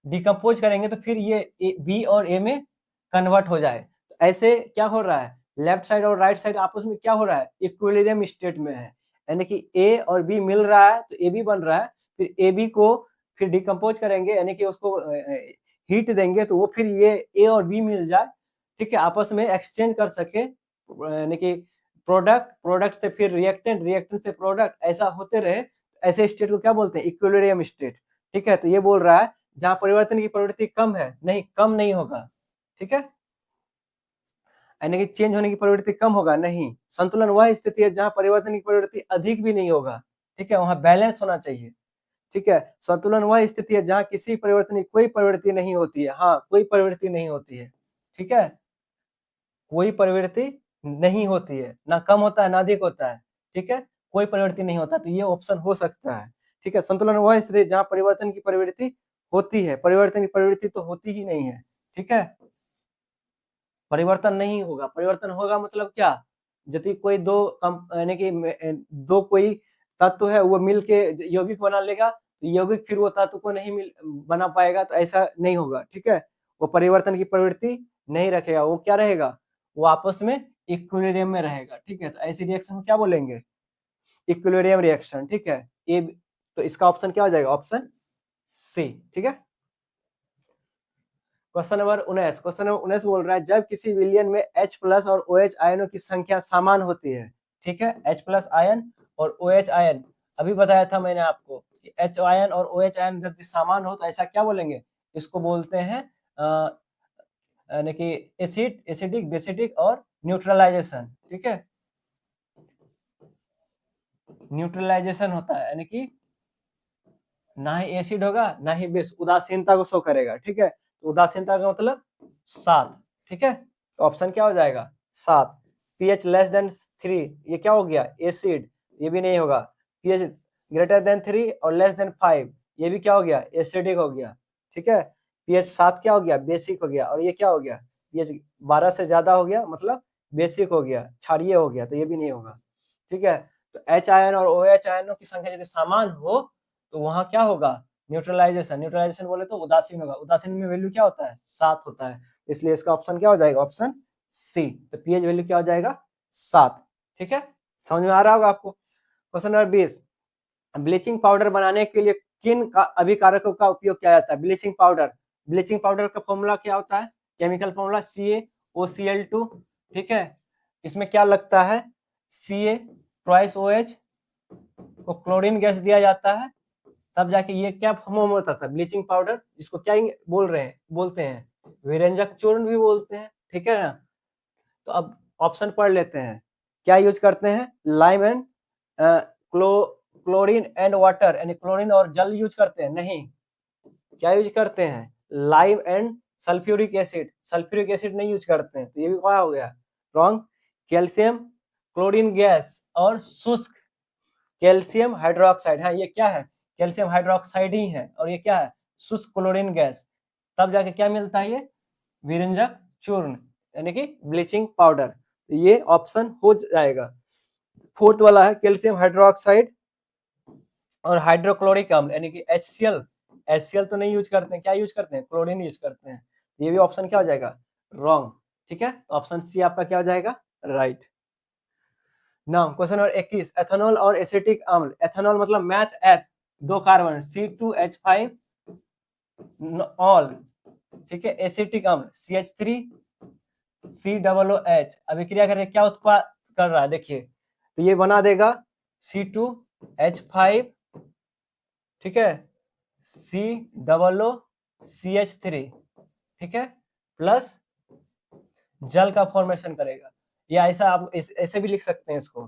डिकम्पोज करेंगे तो फिर ये बी और ए में कन्वर्ट हो जाए, तो ऐसे क्या हो रहा है, लेफ्ट साइड और राइट साइड आपस में क्या हो रहा है, इक्विलिब्रियम स्टेट में है, यानी कि ए और बी मिल रहा है तो ए बी बन रहा है, फिर ए बी को फिर डिकम्पोज करेंगे यानी कि उसको हीट देंगे तो वो फिर ये ए और बी मिल जाए। ठीक है, आपस में एक्सचेंज कर सके, यानी कि प्रोडक्ट से फिर रिएक्टेंट से प्रोडक्ट, ऐसा होते रहे, ऐसे स्टेट को क्या बोलते हैं, इक्विलिब्रियम स्टेट। ठीक है, तो ये बोल रहा है जहां परिवर्तन की प्रवृत्ति कम है, नहीं कम नहीं होगा। ठीक है, यानी कि चेंज होने की प्रवृत्ति कम होगा नहीं, संतुलन वह स्थिति है जहां परिवर्तन की प्रवृत्ति अधिक भी नहीं होगा। ठीक है, वहां बैलेंस होना चाहिए। ठीक है, संतुलन वह स्थिति है जहां किसी परिवर्तन की कोई प्रवृत्ति नहीं होती है, हाँ कोई प्रवृत्ति नहीं होती है। ठीक है, कोई प्रवृत्ति नहीं होती है, ना कम होता है ना अधिक होता है। ठीक है, कोई परिवर्तन नहीं होता, तो ये ऑप्शन हो सकता है। ठीक है, संतुलन वह स्थिति जहां परिवर्तन की प्रवृत्ति होती है, परिवर्तन की प्रवृत्ति तो होती ही नहीं है। ठीक है, परिवर्तन नहीं होगा, परिवर्तन होगा मतलब क्या, यदि कोई दो यानी कि दो कोई तत्व है वो मिल के यौगिक बना लेगा, तो यौगिक फिर वो तत्व को नहीं बना पाएगा, तो ऐसा नहीं होगा। ठीक है, वो परिवर्तन की प्रवृत्ति नहीं रखेगा, वो क्या रहेगा, वो आपस में इक्विलिब्रियम में रहेगा। ठीक है, तो ऐसी रिएक्शन को क्या बोलेंगे, इक्विलिब्रियम रिएक्शन, ठीक है। ये तो इसका ऑप्शन क्या हो जाएगा, ऑप्शन सी, ठीक है। क्वेश्चन नंबर 19 बोल रहा है जब किसी विलयन में H प्लस और OH आयनों की संख्या समान होती है, ठीक है। H प्लस आयन और OH आयन, अभी बताया था मैंने आपको कि H आयन और OH आयन जब समान हो तो ऐसा क्या बोलेंगे, इसको बोलते हैं यानी कि एसिडिक, बेसिडिक और न्यूट्रलाइजेशन, ठीक है। न्यूट्रलाइजेशन होता है यानी कि ना ही एसिड होगा ना ही बेस, उदासीनता को शो करेगा, ठीक है। तो उदासीनता का मतलब 7, ठीक है। तो ऑप्शन क्या हो जाएगा, 7। pH लेस देन 3, ये क्या हो गया, एसिड, ये भी नहीं होगा। pH ग्रेटर देन 3 और लेस देन 5, ये भी क्या हो गया, एसिडिक हो गया, ठीक है। pH 7 क्या हो गया, बेसिक हो गया। और ये क्या हो गया, pH 12 से ज्यादा हो गया मतलब बेसिक हो गया, क्षारीय हो गया, तो ये भी नहीं होगा, ठीक है। तो H आयन और OH आयनों की संख्या यदि समान हो तो वहां क्या होगा, न्यूट्रलाइजेशन। न्यूट्रलाइजेशन बोले तो उदासीन होगा, उदासीन में वैल्यू क्या होता है, 7 होता है, इसलिए इसका ऑप्शन क्या हो जाएगा, ऑप्शन सी। तो pH वैल्यू क्या हो जाएगा, 7, ठीक है। समझ में आ रहा होगा आपको। क्वेश्चन नंबर 20, ब्लीचिंग पाउडर बनाने के लिए किन अभिकारकों का उपयोग किया जाता है। ब्लीचिंग पाउडर का फॉर्मूला क्या होता है, केमिकल फॉर्मूला CaOCl2, ठीक है। इसमें क्या लगता है, Ca ट्वाइस OH को क्लोरीन गैस दिया जाता है, तब जाके ये क्या फॉर्म होता था, ब्लीचिंग पाउडर, जिसको क्या बोलते हैं, विरंजक चूर्ण भी बोलते हैं, ठीक है ना। तो अब ऑप्शन पढ़ लेते हैं, क्या यूज करते हैं, lime and chlorine and water, यानी क्लोरीन और जल यूज करते हैं, नहीं, क्या यूज करते हैं, लाइम एंड सल्फ्यूरिक एसिड नहीं यूज करते हैं, तो ये भी क्या हो गया, रॉन्ग। कैल्शियम क्लोरीन गैस और शुष्क कैल्शियम हाइड्रोक्साइड, हाँ ये क्या है, कैल्शियम हाइड्रोक्साइड ही है, और ये क्या है, शुष्क क्लोरीन गैस, तब जाके क्या मिलता है, ये विरंजक चूर्ण यानी कि ब्लीचिंग पाउडर। ये ऑप्शन हो जाएगा। फोर्थ वाला है कैल्शियम हाइड्रोक्साइड और हाइड्रोक्लोरिक अम्ल यानी कि HCl तो नहीं यूज करते हैं, क्या यूज करते हैं, क्लोरीन यूज करते हैं, ये भी ऑप्शन क्या हो जाएगा, रॉन्ग, ठीक है। ऑप्शन सी आपका क्या हो जाएगा, right. Now question number 21, ethanol और एसिटिक अम्ल, एथेनॉल मतलब मैथ एथ, 2 कार्बन C2H5 ऑल, ठीक है। एसिटिक अम्ल CH3COOH, अभिक्रिया करके क्या उत्पाद कर रहा है, देखिए, तो ये बना देगा C2H5, ठीक है, COOCH3, ठीक है, प्लस जल का फॉर्मेशन करेगा, या ऐसा आप ऐसे भी लिख सकते हैं इसको,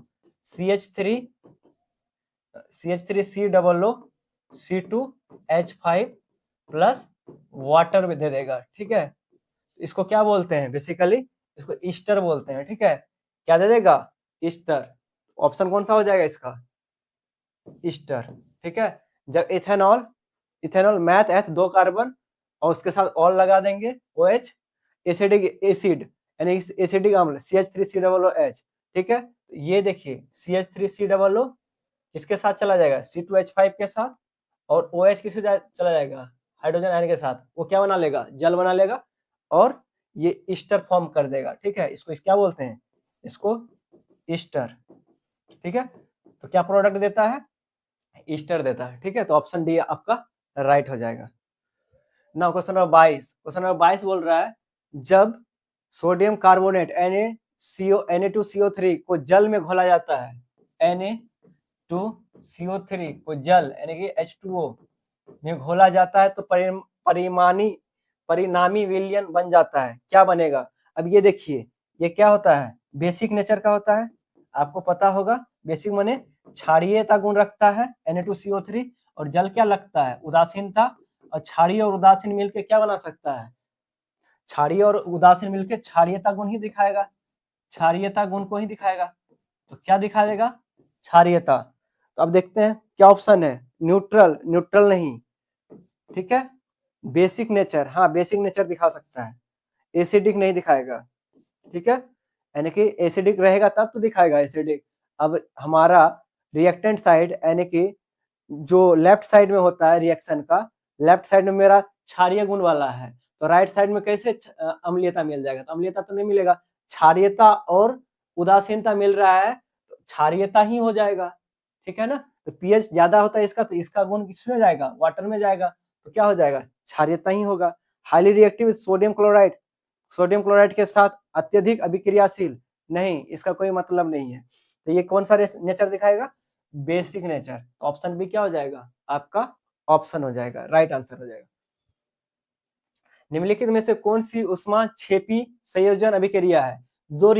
CH3COOC2H5 प्लस वाटर में दे देगा, ठीक है। इसको क्या बोलते हैं, बेसिकली इसको ईस्टर बोलते हैं, ठीक है। क्या दे देगा, ईस्टर। ऑप्शन कौन सा हो जाएगा इसका, ईस्टर, ठीक है। जब इथेनॉल मैथ एथ 2 कार्बन और उसके साथ ऑल लगा देंगे OH, एसिड यानी एसिडिक अम्ल CH3COOH, ठीक है। ये देखिए CH3COO इसके साथ चला जाएगा C2H5 के साथ, और OH किसके चला जाएगा, हाइड्रोजन आयन के साथ, वो क्या बना लेगा, जल बना लेगा, और ये ईस्टर फॉर्म कर देगा, ठीक है। इसको क्या बोलते हैं, इसको ईस्टर, ठीक है। तो क्या प्रोडक्ट देता है, ईस्टर देता है, ठीक है। तो ऑप्शन डी आपका राइट हो जाएगा। ना क्वेश्चन नंबर 22 बोल रहा है जब सोडियम कार्बोनेट Na2CO3 को जल में घोला जाता है, Na2CO3 को जल यानी कि H2O में घोला जाता है तो परिणामी विलयन बन जाता है, क्या बनेगा। अब ये देखिए, ये क्या होता है, बेसिक नेचर का होता है, आपको पता होगा, बेसिक माने क्षारीयता गुण रखता है Na2CO3, और जल क्या लगता है, उदासीनता, और क्षारीय और उदासीन मिलकर क्या बना सकता है, क्षारीय और उदासीन मिलकर क्षारीयता गुण ही दिखाएगा, क्षारीयता गुण को ही दिखाएगा, तो क्या दिखा देगा, क्षारीयता। तो अब देखते हैं क्या ऑप्शन है, न्यूट्रल नहीं, ठीक है। बेसिक नेचर, हाँ बेसिक नेचर दिखा सकता है, एसिडिक नहीं दिखाएगा, ठीक है। यानी कि एसिडिक रहेगा तब तो दिखाएगा एसिडिक। अब हमारा रिएक्टेंट साइड यानी कि जो लेफ्ट साइड में होता है रिएक्शन का, लेफ्ट साइड में मेरा क्षारीय गुण वाला है, तो राइट साइड में कैसे अम्लीयता मिल जाएगा, तो अम्लीयता तो नहीं मिलेगा, क्षारीयता और उदासीनता मिल रहा है, तो क्षारीयता ही हो जाएगा, ठीक है ना। तो पीएच ज्यादा होता है इसका, तो इसका गुण किसमें जाएगा, वाटर में जाएगा, तो क्या हो जाएगा, क्षारीयता ही होगा। Highly reactive sodium chloride, sodium chloride के साथ अत्यधिक अभिक्रियाशील, नहीं, इसका कोई मतलब नहीं है। तो ये कौन सा नेचर दिखाएगा, बेसिक नेचर। ऑप्शन बी क्या हो जाएगा आपका, ऑप्शन हो जाएगा, राइट आंसर हो जाएगा। निम्नलिखित में से कौन सी उष्मा क्षेपी संयोजन अभिक्रिया है। दो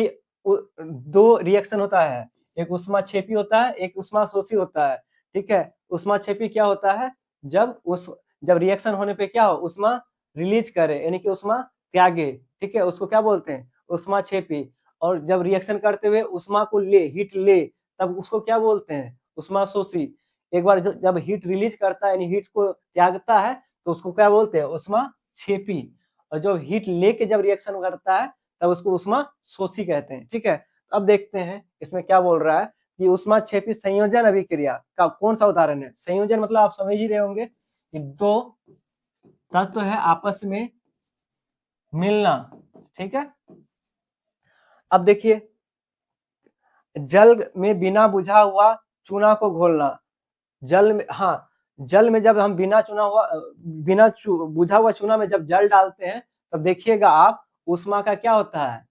रिएक्शन होता है, एक उष्मा क्षेपी होता है, एक उष्मा शोषी होता है, ठीक है। उष्मा क्षेपी क्या होता है, जब रिएक्शन होने पे क्या हो, उष्मा रिलीज करे, यानी कि उष्मा त्यागे, ठीक है, उसको क्या बोलते हैं, उष्मा क्षेपी। और जब रिएक्शन करते हुए उष्मा को ले, हीट ले, तब उसको क्या बोलते हैं, उष्मा शोषी। एक बार जब हीट रिलीज करता है, यानी हीट को त्यागता है, तो उसको क्या बोलते हैं, उष्मा क्षेपी। और जब हीट लेके जब रिएक्शन करता है, तब उसको उष्मा शोषी कहते हैं, ठीक है। अब देखते हैं इसमें क्या बोल रहा है कि उष्मा क्षेपी संयोजन अभिक्रिया का कौन सा उदाहरण है। संयोजन मतलब आप समझ ही रहे होंगे कि दो तत्व है आपस में मिलना, ठीक है। अब देखिए, जल में बिना बुझा हुआ चूना को घोलना, जल में, हाँ, जल में जब हम बिना बुझा हुआ चूना में जब जल डालते हैं, तब देखिएगा आप, उष्मा का क्या होता है,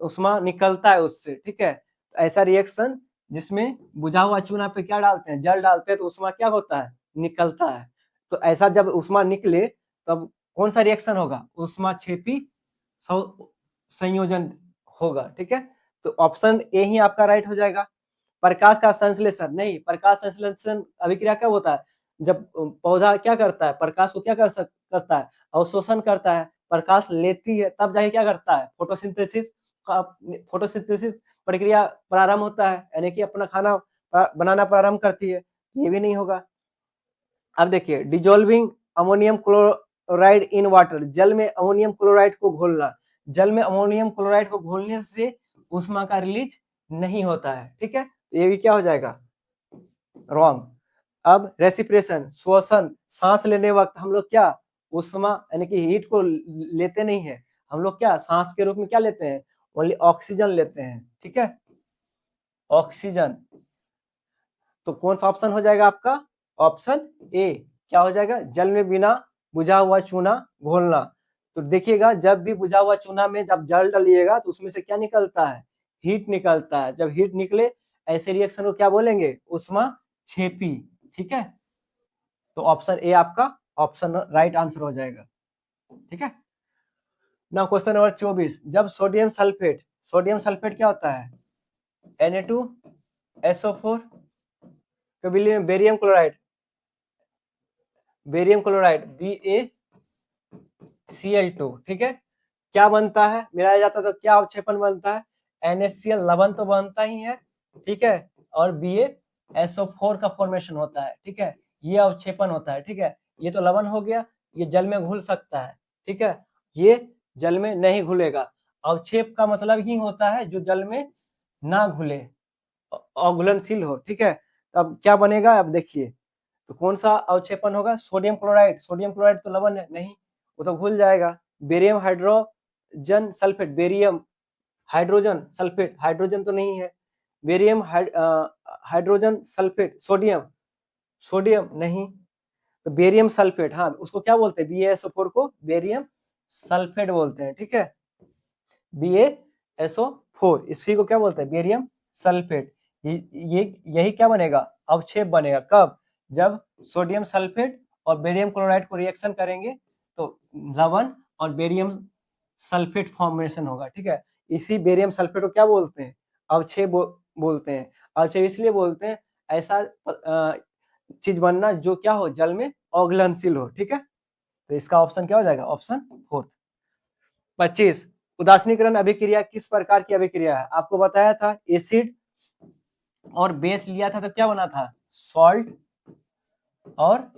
उष्मा निकलता है उससे, ठीक है। ऐसा रिएक्शन जिसमें बुझा हुआ चूना पे क्या डालते हैं, जल डालते हैं, तो उष्मा क्या होता है, निकलता है। तो ऐसा जब उष्मा निकले, तब कौन सा रिएक्शन होगा, उष्मा क्षेपी संयोजन होगा, ठीक है। तो ऑप्शन ए ही आपका राइट हो जाएगा। प्रकाश का संश्लेषण, नहीं, प्रकाश संश्लेषण अभिक्रिया कब होता है, जब पौधा क्या करता है, प्रकाश को क्या करता है, अवशोषण करता है, प्रकाश लेती है, तब जाके क्या करता है, फोटोसिंथेसिस प्रक्रिया प्रारंभ होता है, यानी कि अपना खाना बनाना प्रारंभ करती है। ये भी नहीं होगा। अब देखिए, dissolving ammonium chloride in water, जल में अमोनियम क्लोराइड को घोलना, जल में अमोनियम क्लोराइड को घोलने से उष्मा का रिलीज नहीं होता है, ठीक है। ये भी क्या हो जाएगा, रॉन्ग। अब रेसिप्रेशन, श्वसन, सांस लेने वक्त हम लोग क्या, उष्मा यानी कि हीट को लेते नहीं है, हम लोग क्या सांस के रूप में क्या लेते हैं, ओनली ऑक्सीजन लेते हैं, ठीक है, ऑक्सीजन। तो कौन सा ऑप्शन हो जाएगा आपका, ऑप्शन ए, क्या हो जाएगा, जल में बिना बुझा हुआ चूना घोलना। तो देखिएगा, जब भी बुझा हुआ चूना में जब जल डालिएगा, तो उसमें से क्या निकलता है, हीट निकलता है। जब हीट निकले, ऐसे रिएक्शन को क्या बोलेंगे, उष्मा क्षेपी, ठीक है। तो ऑप्शन ए आपका ऑप्शन राइट आंसर हो जाएगा, ठीक है। ना क्वेश्चन नंबर 24, जब सोडियम सल्फेट क्या होता है, Na2SO4, बेरियम क्लोराइड, BaCl2, ठीक है, क्या बनता है, मिलाया जाता है तो क्या अवक्षेपण बनता है, NaCl लवण तो बनता ही है, ठीक है, और BaSO4 का फॉर्मेशन होता है, ठीक है, ये अवक्षेपण होता है, ठीक है। ये तो लवण हो गया, ये जल में घुल सकता है, ठीक है, ये जल में नहीं घुलेगा। अवक्षेप का मतलब ही होता है जो जल में ना घुले, अघुलनशील हो, ठीक है। अब क्या बनेगा, अब देखिए, तो कौन सा अवक्षेपण होगा, सोडियम क्लोराइड, सोडियम क्लोराइड तो लवण है, नहीं, वो तो घुल जाएगा। Barium hydrogen sulphate, barium hydrogen sulphate, hydrogen तो नहीं है, barium hydrogen sulphate, sodium, sodium नहीं, तो बेरियम सल्फेट, हाँ, उसको क्या बोलते हैं, BaSO4 को बेरियम सल्फेट बोलते हैं, ठीक है, BaSO4, इसी को क्या बोलते हैं, बेरियम सल्फेट। ये यही क्या बनेगा, अवक्षेप बनेगा, कब, जब सोडियम सल्फेट और बेरियम क्लोराइड को रिएक्शन करेंगे, तो लवण और बेरियम सल्फेट फॉर्मेशन होगा, ठीक है। इसी बेरियम सल्फेट को क्या बोलते हैं, अवक्षेप बोलते हैं। अवक्षेप इसलिए बोलते हैं, ऐसा चीज बनना जो क्या हो, जल में अघुलनशील हो, ठीक है। तो इसका ऑप्शन क्या हो जाएगा, ऑप्शन 4। 25, उदासीनीकरण अभिक्रिया किस प्रकार की अभिक्रिया है, आपको बताया था, एसिड और बेस लिया था तो क्या बना था, सॉल्ट और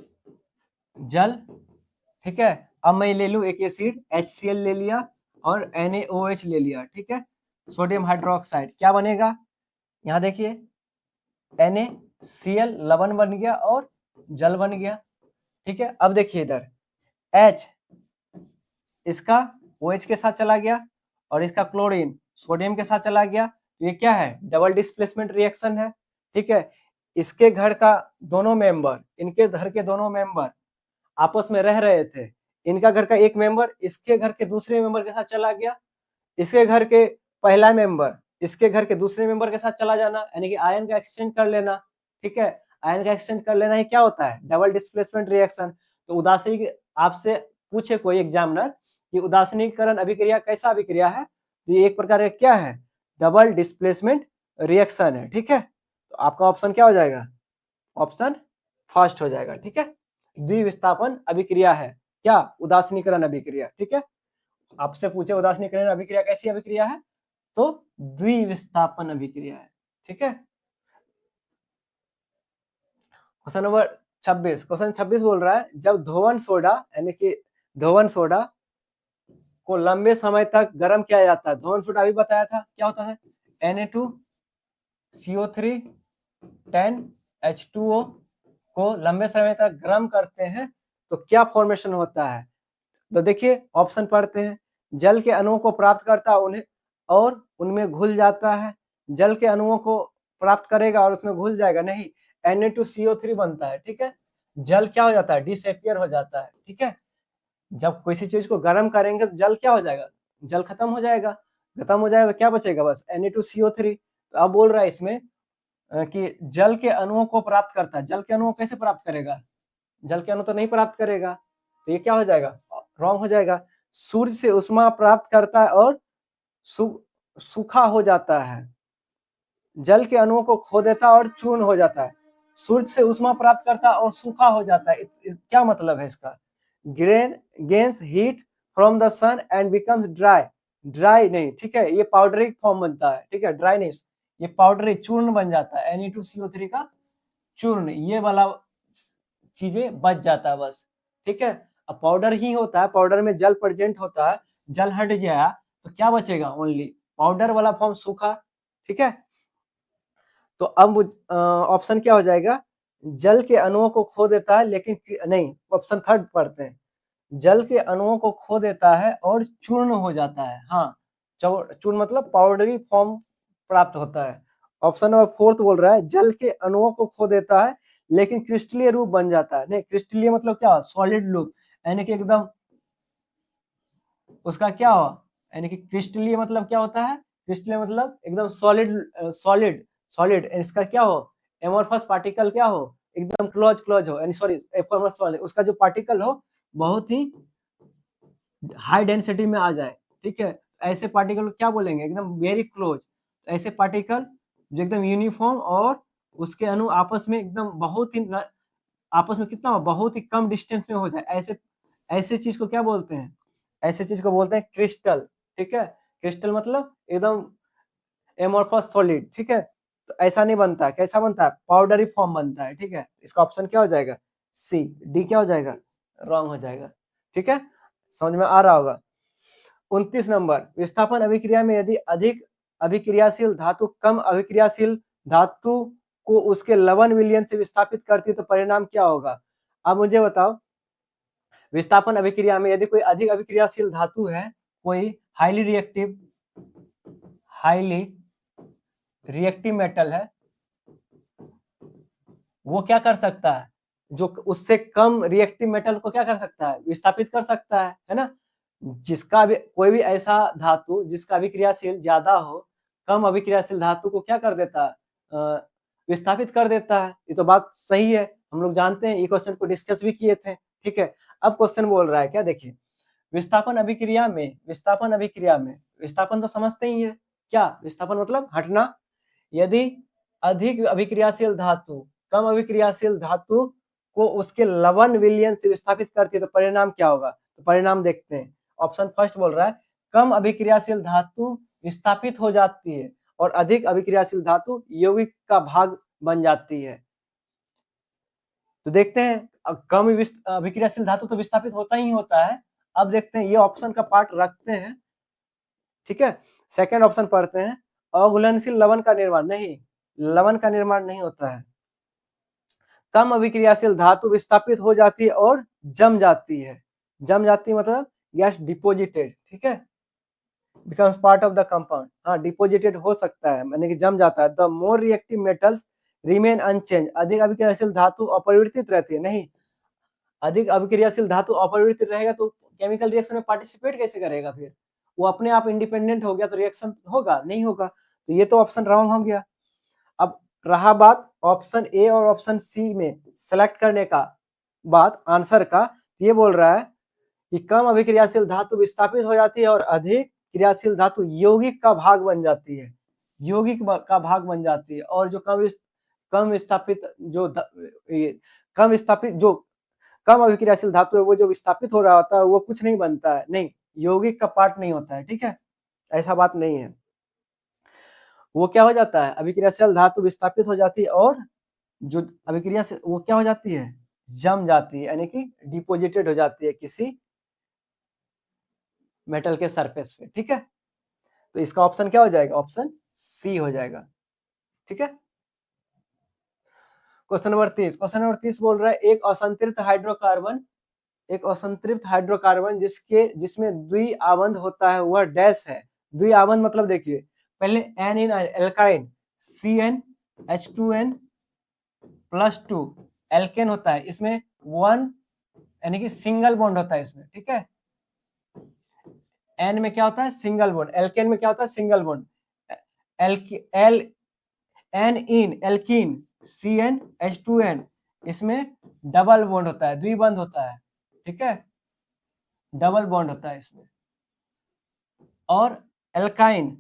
जल, ठीक है। अब मैं ले लूं एक एसिड HCl ले लिया और NaOH ले लिया, ठीक है, सोडियम हाइड्रोक्साइड, क्या बनेगा, यहाँ देखिए, NaCl लवण बन गया और जल बन गया, ठीक है। अब देखिए इधर, H इसका OH के साथ चला गया और इसका क्लोरीन सोडियम के साथ चला गया, तो ये क्या है, डबल डिस्प्लेसमेंट रिएक्शन है, ठीक है। इसके घर का दोनों मेंबर, इनके घर के दोनों मेंबर आपस में रह रहे थे, इनका घर का एक मेंबर इसके घर के दूसरे मेंबर के साथ चला गया, इसके घर के पहला मेंबर इसके घर के दूसरे मेंबर के साथ चला जाना, यानी कि आयन का एक्सचेंज कर लेना। ठीक है, आयन का एक्सचेंज कर लेना ही क्या होता है, डबल डिस्प्लेसमेंट रिएक्शन। तो उदासीन आपसे पूछे कोई एग्जामिनर कि उदासीनीकरण अभिक्रिया कैसा अभिक्रिया है, तो ये एक प्रकार का क्या है, डबल डिस्प्लेसमेंट रिएक्शन है। ठीक है, तो आपका ऑप्शन क्या हो जाएगा, ऑप्शन फर्स्ट हो जाएगा। ठीक है, द्विविस्थापन अभिक्रिया है क्या, उदासीनीकरण अभिक्रिया। ठीक है, आपसे पूछे उदासीनीकरण अभिक्रिया कैसी अभिक्रिया है, तो द्विविस्थापन अभिक्रिया है। ठीक है, क्वेश्चन नंबर 26, क्वेश्चन 26 बोल रहा है जब धोवन सोडा यानी कि धोवन सोडा को लंबे समय तक गर्म किया जाता है, धोवन सोडा अभी बताया था क्या होता है, Na2CO3 10H2O को लंबे समय तक गर्म करते हैं तो क्या फॉर्मेशन होता है। तो देखिए ऑप्शन पढ़ते हैं, जल के अणुओं को प्राप्त करता है उन्हें और उनमें घुल जाता है, जल के अणुओं को प्राप्त करेगा और उसमें घुल जाएगा, नहीं, Na2CO3 बनता है। ठीक है, जल क्या हो जाता है, डिसअपियर हो जाता है। ठीक है, जब किसी चीज को गर्म करेंगे तो जल क्या हो जाएगा, जल खत्म हो जाएगा, तो क्या बचेगा, बस Na2CO3। तो अब बोल रहा है इसमें कि जल के अणुओं को प्राप्त करता है, जल के अणुओं कैसे प्राप्त करेगा, जल के अणु तो नहीं प्राप्त करेगा, तो ये क्या हो जाएगा, रॉन्ग हो जाएगा। सूर्य से उष्मा प्राप्त करता है और सूखा हो जाता है, जल के अणुओं को खो देता है और चूर्ण हो जाता है, सूर्य से उष्मा प्राप्त करता है और सूखा हो जाता है, क्या मतलब है इसका, gains heat from the sun and becomes dry, dry नहीं, ठीक है, ये पाउडरी फॉर्म बनता है। ठीक है, ड्राई नहीं, ये पाउडरी चूर्ण बन जाता है, Na2CO3 का चूर्ण, ये वाला चीजें बच जाता है बस। ठीक है, अब पाउडर ही होता है, पाउडर में जल प्रेजेंट होता है, जल हट गया तो क्या बचेगा, ओनली पाउडर वाला फॉर्म सूखा। ठीक है, तो अब ऑप्शन क्या हो जाएगा, जल के अणुओं को खो देता है लेकिन नहीं, ऑप्शन थर्ड पढ़ते हैं, जल के अणुओं को खो देता है और चूर्ण हो जाता है। हाँ, चूर्ण मतलब पाउडरी फॉर्म प्राप्त होता है। ऑप्शन नंबर फोर्थ बोल रहा है जल के अणुओं को खो देता है लेकिन क्रिस्टलीय रूप बन जाता है, नहीं, क्रिस्टलीय मतलब क्या, सॉलिड रूप, यानी कि एकदम उसका क्या हो, यानी कि क्रिस्टलीय मतलब क्या होता है, क्रिस्टलीय मतलब एकदम सॉलिड, सॉलिड सॉलिड, इसका क्या हो, एमोर्फस पार्टिकल क्या हो, एकदम क्लोज हो, यानी सॉरी एमोर्फस, उसका जो पार्टिकल हो बहुत ही हाई डेंसिटी में आ जाए। ठीक है, ऐसे पार्टिकल को क्या बोलेंगे, एकदम वेरी क्लोज, ऐसे पार्टिकल जो एकदम यूनिफॉर्म और उसके अणु आपस में एकदम बहुत ही आपस में कितना बहुत ही कम डिस्टेंस में हो जाए, ऐसे ऐसे चीज को क्या बोलते हैं, ऐसे चीज को बोलते हैं क्रिस्टल। ठीक है, क्रिस्टल मतलब एकदम एमोर्फस सॉलिड। ठीक है, तो ऐसा नहीं बनता है, कैसा बनता है, पाउडरी फॉर्म बनता है। ठीक है, इसका ऑप्शन क्या हो जाएगा, सी, डी क्या हो जाएगा, रॉन्ग हो जाएगा। ठीक है, समझ में आ रहा होगा। 29 नंबर, विस्थापन अभिक्रिया में यदि अधिक अभिक्रियाशील धातु कम अभिक्रियाशील धातु को उसके लवण विलयन से विस्थापित करती तो परिणाम क्या होगा। अब मुझे बताओ, विस्थापन अभिक्रिया में यदि कोई अधिक अभिक्रियाशील धातु है, कोई हाईली रिएक्टिव मेटल है, वो क्या कर सकता है, जो उससे कम रिएक्टिव मेटल को क्या कर सकता है, विस्थापित कर सकता है ना। जिसका भी कोई भी ऐसा धातु जिसका अभिक्रियाशील ज्यादा हो, कम अभिक्रियाशील धातु को क्या कर देता है, विस्थापित कर देता है। ये तो बात सही है, हम लोग जानते हैं, ये क्वेश्चन को डिस्कस भी किए थे। ठीक है, अब क्वेश्चन बोल रहा है क्या, देखिए, विस्थापन अभिक्रिया में विस्थापन तो समझते ही है, क्या विस्थापन मतलब हटना, यदि अधिक अभिक्रियाशील धातु कम अभिक्रियाशील धातु को उसके लवण विलयन से विस्थापित करती है तो परिणाम क्या होगा। तो परिणाम देखते हैं, ऑप्शन फर्स्ट बोल रहा है कम अभिक्रियाशील धातु विस्थापित हो जाती है और अधिक अभिक्रियाशील धातु यौगिक का भाग बन जाती है। तो देखते हैं, कम अभिक्रियाशील धातु तो विस्थापित होता ही होता है। अब देखते हैं, ये ऑप्शन का पार्ट रखते हैं। ठीक है, सेकंड ऑप्शन पढ़ते हैं, अघुलनशील लवण का निर्माण, नहीं, लवण का निर्माण नहीं होता है, कम अभिक्रियाशील धातु विस्थापित हो जाती है और जम जाती है, मतलब गैस डिपोजिटेड। ठीक है, becomes part of the compound, हाँ डिपोजिटेड हो सकता है, यानी कि जम जाता है। The more reactive metals remain unchanged, अधिक अभिक्रियाशील धातु अपरिवर्तित रहती है, नहीं, अधिक अभिक्रियाशील धातु अपरिवर्तित रहेगा तो केमिकल रिएक्शन में पार्टिसिपेट कैसे करेगा, फिर वो अपने आप इंडिपेंडेंट हो गया तो रिएक्शन होगा, नहीं होगा, तो ये तो ऑप्शन रॉन्ग हो गया। अब रहा बात ऑप्शन ए और ऑप्शन सी में सेलेक्ट करने का बात आंसर का, ये बोल रहा है कि कम अभिक्रियाशील धातु विस्थापित हो जाती है और अधिक क्रियाशील धातु यौगिक का भाग बन जाती है, यौगिक का भाग बन जाती है, और जो कम विस्थापित जो कम अभिक्रियाशील धातु है वो जो विस्थापित हो रहा होता है वो कुछ नहीं बनता है, नहीं, यौगिक का पार्ट नहीं होता है, ठीक है, ऐसा बात नहीं है। वो क्या हो जाता है, अभिक्रियाशील धातु विस्थापित हो जाती है और जो अभिक्रिया से वो क्या हो जाती है, जम जाती है, यानी कि डिपोजिटेड हो जाती है किसी मेटल के सरफेस पे, ठीक है, तो इसका ऑप्शन क्या हो जाएगा, ऑप्शन सी हो जाएगा, ठीक है। क्वेश्चन नंबर 30 बोल रहा है एक असंतृप्त हाइड्रोकार्बन जिसमें द्विआबंध होता है वह डैश है। द्विआबंध मतलब देखिए पहले एन इन एल्काइन CnH2n+2 एल्केन होता है, इसमें 1 यानी कि सिंगल बॉन्ड होता है इसमें, ठीक है, एन में क्या होता है सिंगल बॉन्ड, एल्केन में क्या होता है सिंगल बॉन्ड, एन इन एल्कीन CnH2n इसमें डबल बॉन्ड होता है, द्विबंध होता है, ठीक है, डबल बॉन्ड होता है इसमें, और एल्काइन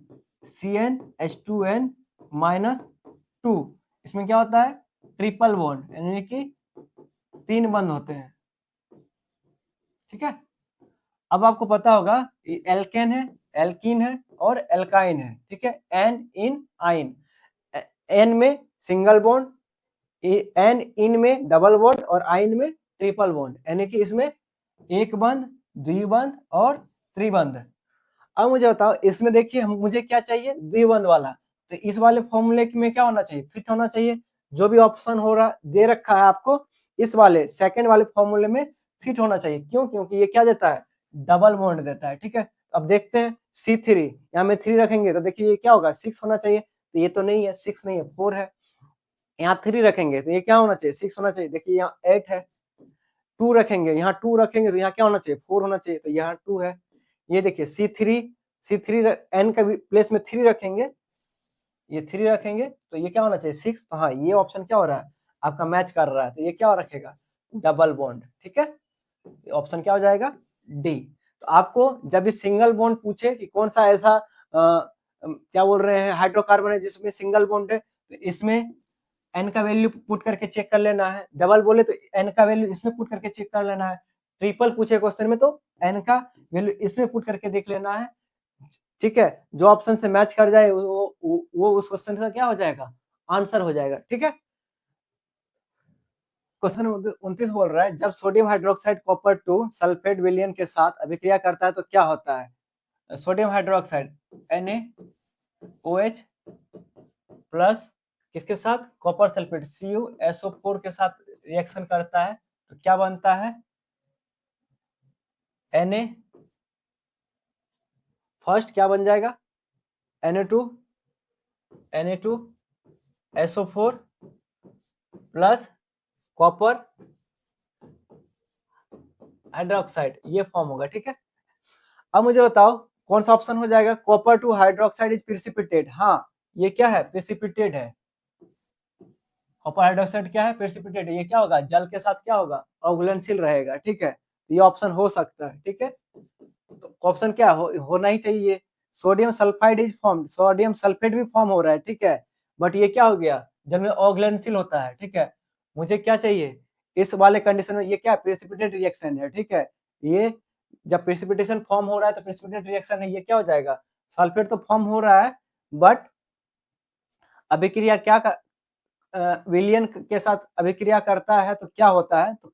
CnH2n-2 इसमें क्या होता है ट्रिपल बॉन्ड, यानी कि 3 बंध होते हैं, ठीक है। अब आपको पता होगा एल्केन है, एल्कीन है और एल्काइन है, ठीक है, एन इन आइन, एन में सिंगल बॉन्ड, एन इन में डबल बॉन्ड और आइन में ट्रिपल बॉन्ड, यानी कि इसमें एक बंध, द्विबंध और त्रिबंध। अब मुझे बताओ इसमें देखिए मुझे क्या चाहिए द्विबंध वाला, तो इस वाले फॉर्मूले में क्या होना चाहिए फिट होना चाहिए, जो भी ऑप्शन हो रहा दे रखा है आपको इस वाले सेकंड वाले फॉर्मूले में फिट होना चाहिए, क्यों, क्योंकि ये क्या देता है डबल बॉन्ड देता है, ठीक है। अब देखते हैं C3, यहाँ में 3 रखेंगे तो देखिए ये क्या होगा 6 होना चाहिए, तो ये तो नहीं है 6 नहीं है 4 है, यहाँ 3 रखेंगे तो ये क्या होना चाहिए 6 होना चाहिए, देखिए यहाँ 8 है, 2 रखेंगे यहाँ 2 रखेंगे तो यहाँ क्या होना चाहिए 4 होना चाहिए, तो यहाँ 2 है, ये देखिए C3 n का प्लेस में 3 रखेंगे, ये 3 रखेंगे तो ये क्या होना चाहिए 6, तो हाँ ये ऑप्शन क्या हो रहा है आपका मैच कर रहा है, तो ये क्या रखेगा डबल बॉन्ड, ठीक है, ऑप्शन क्या हो जाएगा डी। तो आपको जब भी सिंगल बॉन्ड पूछे कि कौन सा ऐसा क्या बोल रहे हैं हाइड्रोकार्बन है जिसमें सिंगल बॉन्ड है, तो इसमें एन का वैल्यू पुट करके चेक कर लेना है, डबल बोले तो एन का वैल्यू इसमें पुट करके चेक कर लेना है, ट्रिपल पूछे क्वेश्चन में तो एन का वैल्यू इसमें पुट करके देख लेना है, ठीक है, जो ऑप्शन से मैच कर जाए वो उस क्वेश्चन का क्या हो जाएगा आंसर हो जाएगा, ठीक है। क्वेश्चन 29 बोल रहा है जब सोडियम हाइड्रोक्साइड कॉपर 2 सल्फेट विलयन के साथ अभिक्रिया करता है तो क्या होता है, सोडियम हाइड्रोक्साइड NaOH प्लस किसके साथ कॉपर सल्फेट CuSO4 के साथ रिएक्शन करता है तो क्या बनता है Na, फर्स्ट क्या बन जाएगा Na2SO4 प्लस कॉपर हाइड्रोक्साइड, ये फॉर्म होगा, ठीक है। अब मुझे बताओ कौन सा ऑप्शन हो जाएगा कॉपर 2 हाइड्रोक्साइड इज प्रेसिपिटेट, हाँ ये क्या है प्रेसिपिटेट है, कॉपर हाइड्रोक्साइड क्या है प्रेसिपिटेट है, ये क्या होगा जल के साथ क्या होगा अघुलनशील रहेगा, ठीक है, ये ऑप्शन हो सकता है, ठीक है, तो ऑप्शन क्या होना ही चाहिए sodium sulphide is form, sodium sulphate भी फॉर्म हो रहा है, ठीक है, बट ये क्या हो गया जब में अघुलनशील होता है, ठीक है, मुझे क्या चाहिए इस वाले कंडीशन में ये क्या प्रेसिपिटेट रिएक्शन है, ठीक है, ये जब प्रेसिपिटेशन फॉर्म हो रहा है तो प्रेसिपिटेट रिएक्शन है, ये क्या हो जाएगा सल्फेट तो फॉर्म हो रहा है बट अभिक्रिया क्या विलियन के साथ अभिक्रिया करता है तो क्या होता है, तो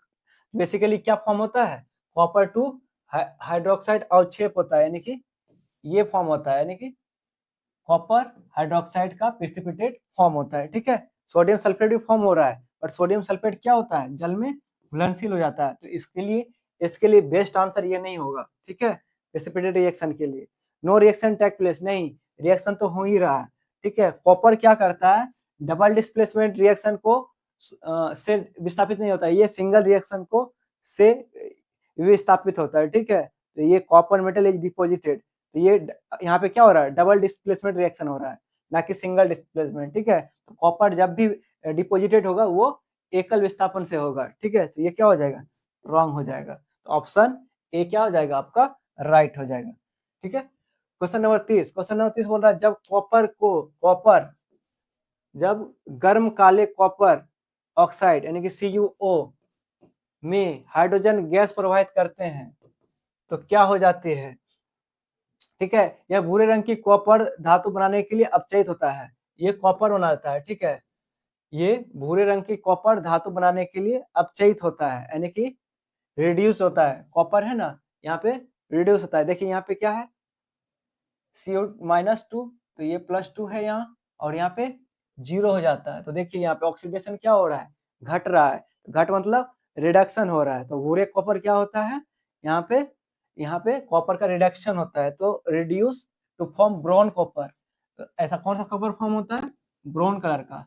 बेसिकली क्या फॉर्म होता है कॉपर 2 हाइड्रोक्साइड अवक्षेप होता है, यानी कि ये फॉर्म होता है, यानी कि कॉपर हाइड्रोक्साइड का प्रेसिपिटेट फॉर्म होता है, ठीक है, सोडियम सल्फेट भी फॉर्म हो रहा है बट सोडियम सल्फेट क्या होता है जल में घुलनशील हो जाता है, तो इसके लिए बेस्ट आंसर ये नहीं होगा, ठीक है, प्रेसिपिटेट रिएक्शन के लिए नो रिएक्शन टेक प्लेस, नहीं रिएक्शन तो हो ही रहा है, ठीक है, कॉपर क्या करता है डबल डिस्प्लेसमेंट रिएक्शन को से विस्थापित नहीं होता है, ये सिंगल रिएक्शन को से विस्थापित होता है, ठीक है। तो ये कॉपर मेटल इज डिपॉजिटेड, तो ये यहाँ पे क्या हो रहा है, डबल डिस्प्लेसमेंट रिएक्शन हो रहा है, ना कि सिंगल डिस्प्लेसमेंट, ठीक है। तो कॉपर जब भी डिपॉजिटेड होगा वो एकल विस्थापन से होगा, ठीक है। तो ये क्या हो जाएगा, रॉन्ग हो जाएगा। तो ऑप्शन ए क्या हो जाएगा आपका, राइट हो जाएगा, ठीक है। क्वेश्चन नंबर 30, क्वेश्चन नंबर 30 बोल रहा है कॉपर जब गर्म काले कॉपर ऑक्साइड यानी कि CuO में हाइड्रोजन गैस प्रवाहित करते हैं तो क्या हो जाती है, ठीक है। यह भूरे रंग की कॉपर धातु बनाने के लिए अपचयित होता है, ये कॉपर बनाता है, ठीक है। ये भूरे रंग की कॉपर धातु बनाने के लिए अपचयित होता है, यानी कि रिड्यूस होता है। कॉपर है ना, यहाँ पे रिड्यूस होता है। देखिए यहाँ पे क्या है, CO-2, तो ये +2 है यहाँ, और यहाँ पे 0 हो जाता है। तो देखिए यहाँ पे ऑक्सीडेशन क्या हो रहा है, घट रहा है। घट मतलब रिडक्शन हो रहा है। तो भूरे कॉपर क्या होता है, यहाँ पे कॉपर का रिडक्शन होता है, तो reduce to form brown copper. तो ऐसा कौन सा कॉपर फॉर्म होता है, ब्राउन कलर का,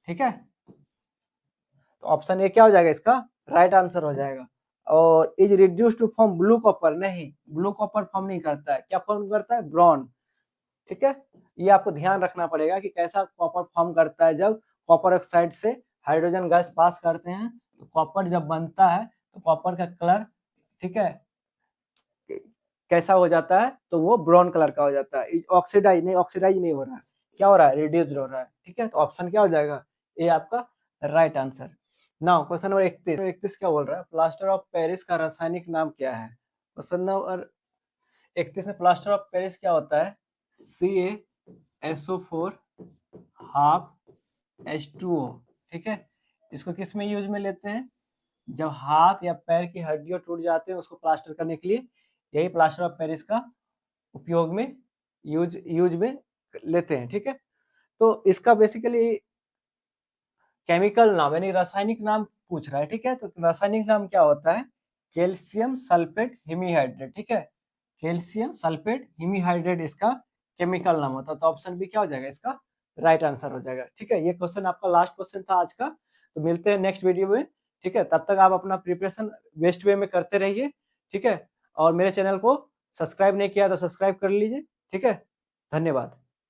ठीक है। तो ऑप्शन ए क्या हो जाएगा, इसका राइट आंसर हो जाएगा। और is reduce to form blue copper, नहीं, ब्लू कॉपर फॉर्म नहीं करता है, क्या फॉर्म करता है, ब्राउन, ठीक है। ये आपको ध्यान रखना पड़ेगा कि कैसा कॉपर फॉर्म करता है। जब कॉपर ऑक्साइड से हाइड्रोजन गैस पास करते हैं तो कॉपर जब बनता है तो कॉपर का कलर, ठीक है, कैसा हो जाता है, तो वो ब्राउन कलर का हो जाता है। ऑक्सीडाइज नहीं हो रहा है, क्या हो रहा है, रिड्यूस्ड हो रहा है, ठीक है। तो ऑप्शन क्या हो जाएगा, ए आपका right answer. Now question number 31 क्या बोल रहा है, प्लास्टर ऑफ पेरिस का रासायनिक नाम क्या है। क्वेश्चन नंबर 31 में प्लास्टर ऑफ पेरिस क्या होता है, CaSO4 हाफ H2O, ठीक है। इसको किस में यूज में लेते हैं, जब हाथ या पैर की हड्डियां टूट जाते हैं उसको प्लास्टर करने के लिए यही प्लास्टर ऑफ पेरिस का उपयोग में यूज में लेते हैं, ठीक है। तो इसका बेसिकली केमिकल नाम यानी रासायनिक नाम पूछ रहा है, ठीक है। तो रासायनिक नाम क्या होता है, कैल्शियम सल्फेट हीमीहाइड्रेट, ठीक है। कैल्शियम सल्फेट हीमीहाइड्रेट इसका केमिकल नाम होता है। तो ऑप्शन बी क्या हो जाएगा, इसका राइट आंसर हो जाएगा, ठीक है। ये क्वेश्चन आपका लास्ट क्वेश्चन था आज का। तो मिलते हैं नेक्स्ट वीडियो में, ठीक है। तब तक आप अपना प्रिपरेशन बेस्ट वे में करते रहिए, ठीक है। और मेरे चैनल को सब्सक्राइब नहीं किया तो सब्सक्राइब कर लीजिए, ठीक है। धन्यवाद।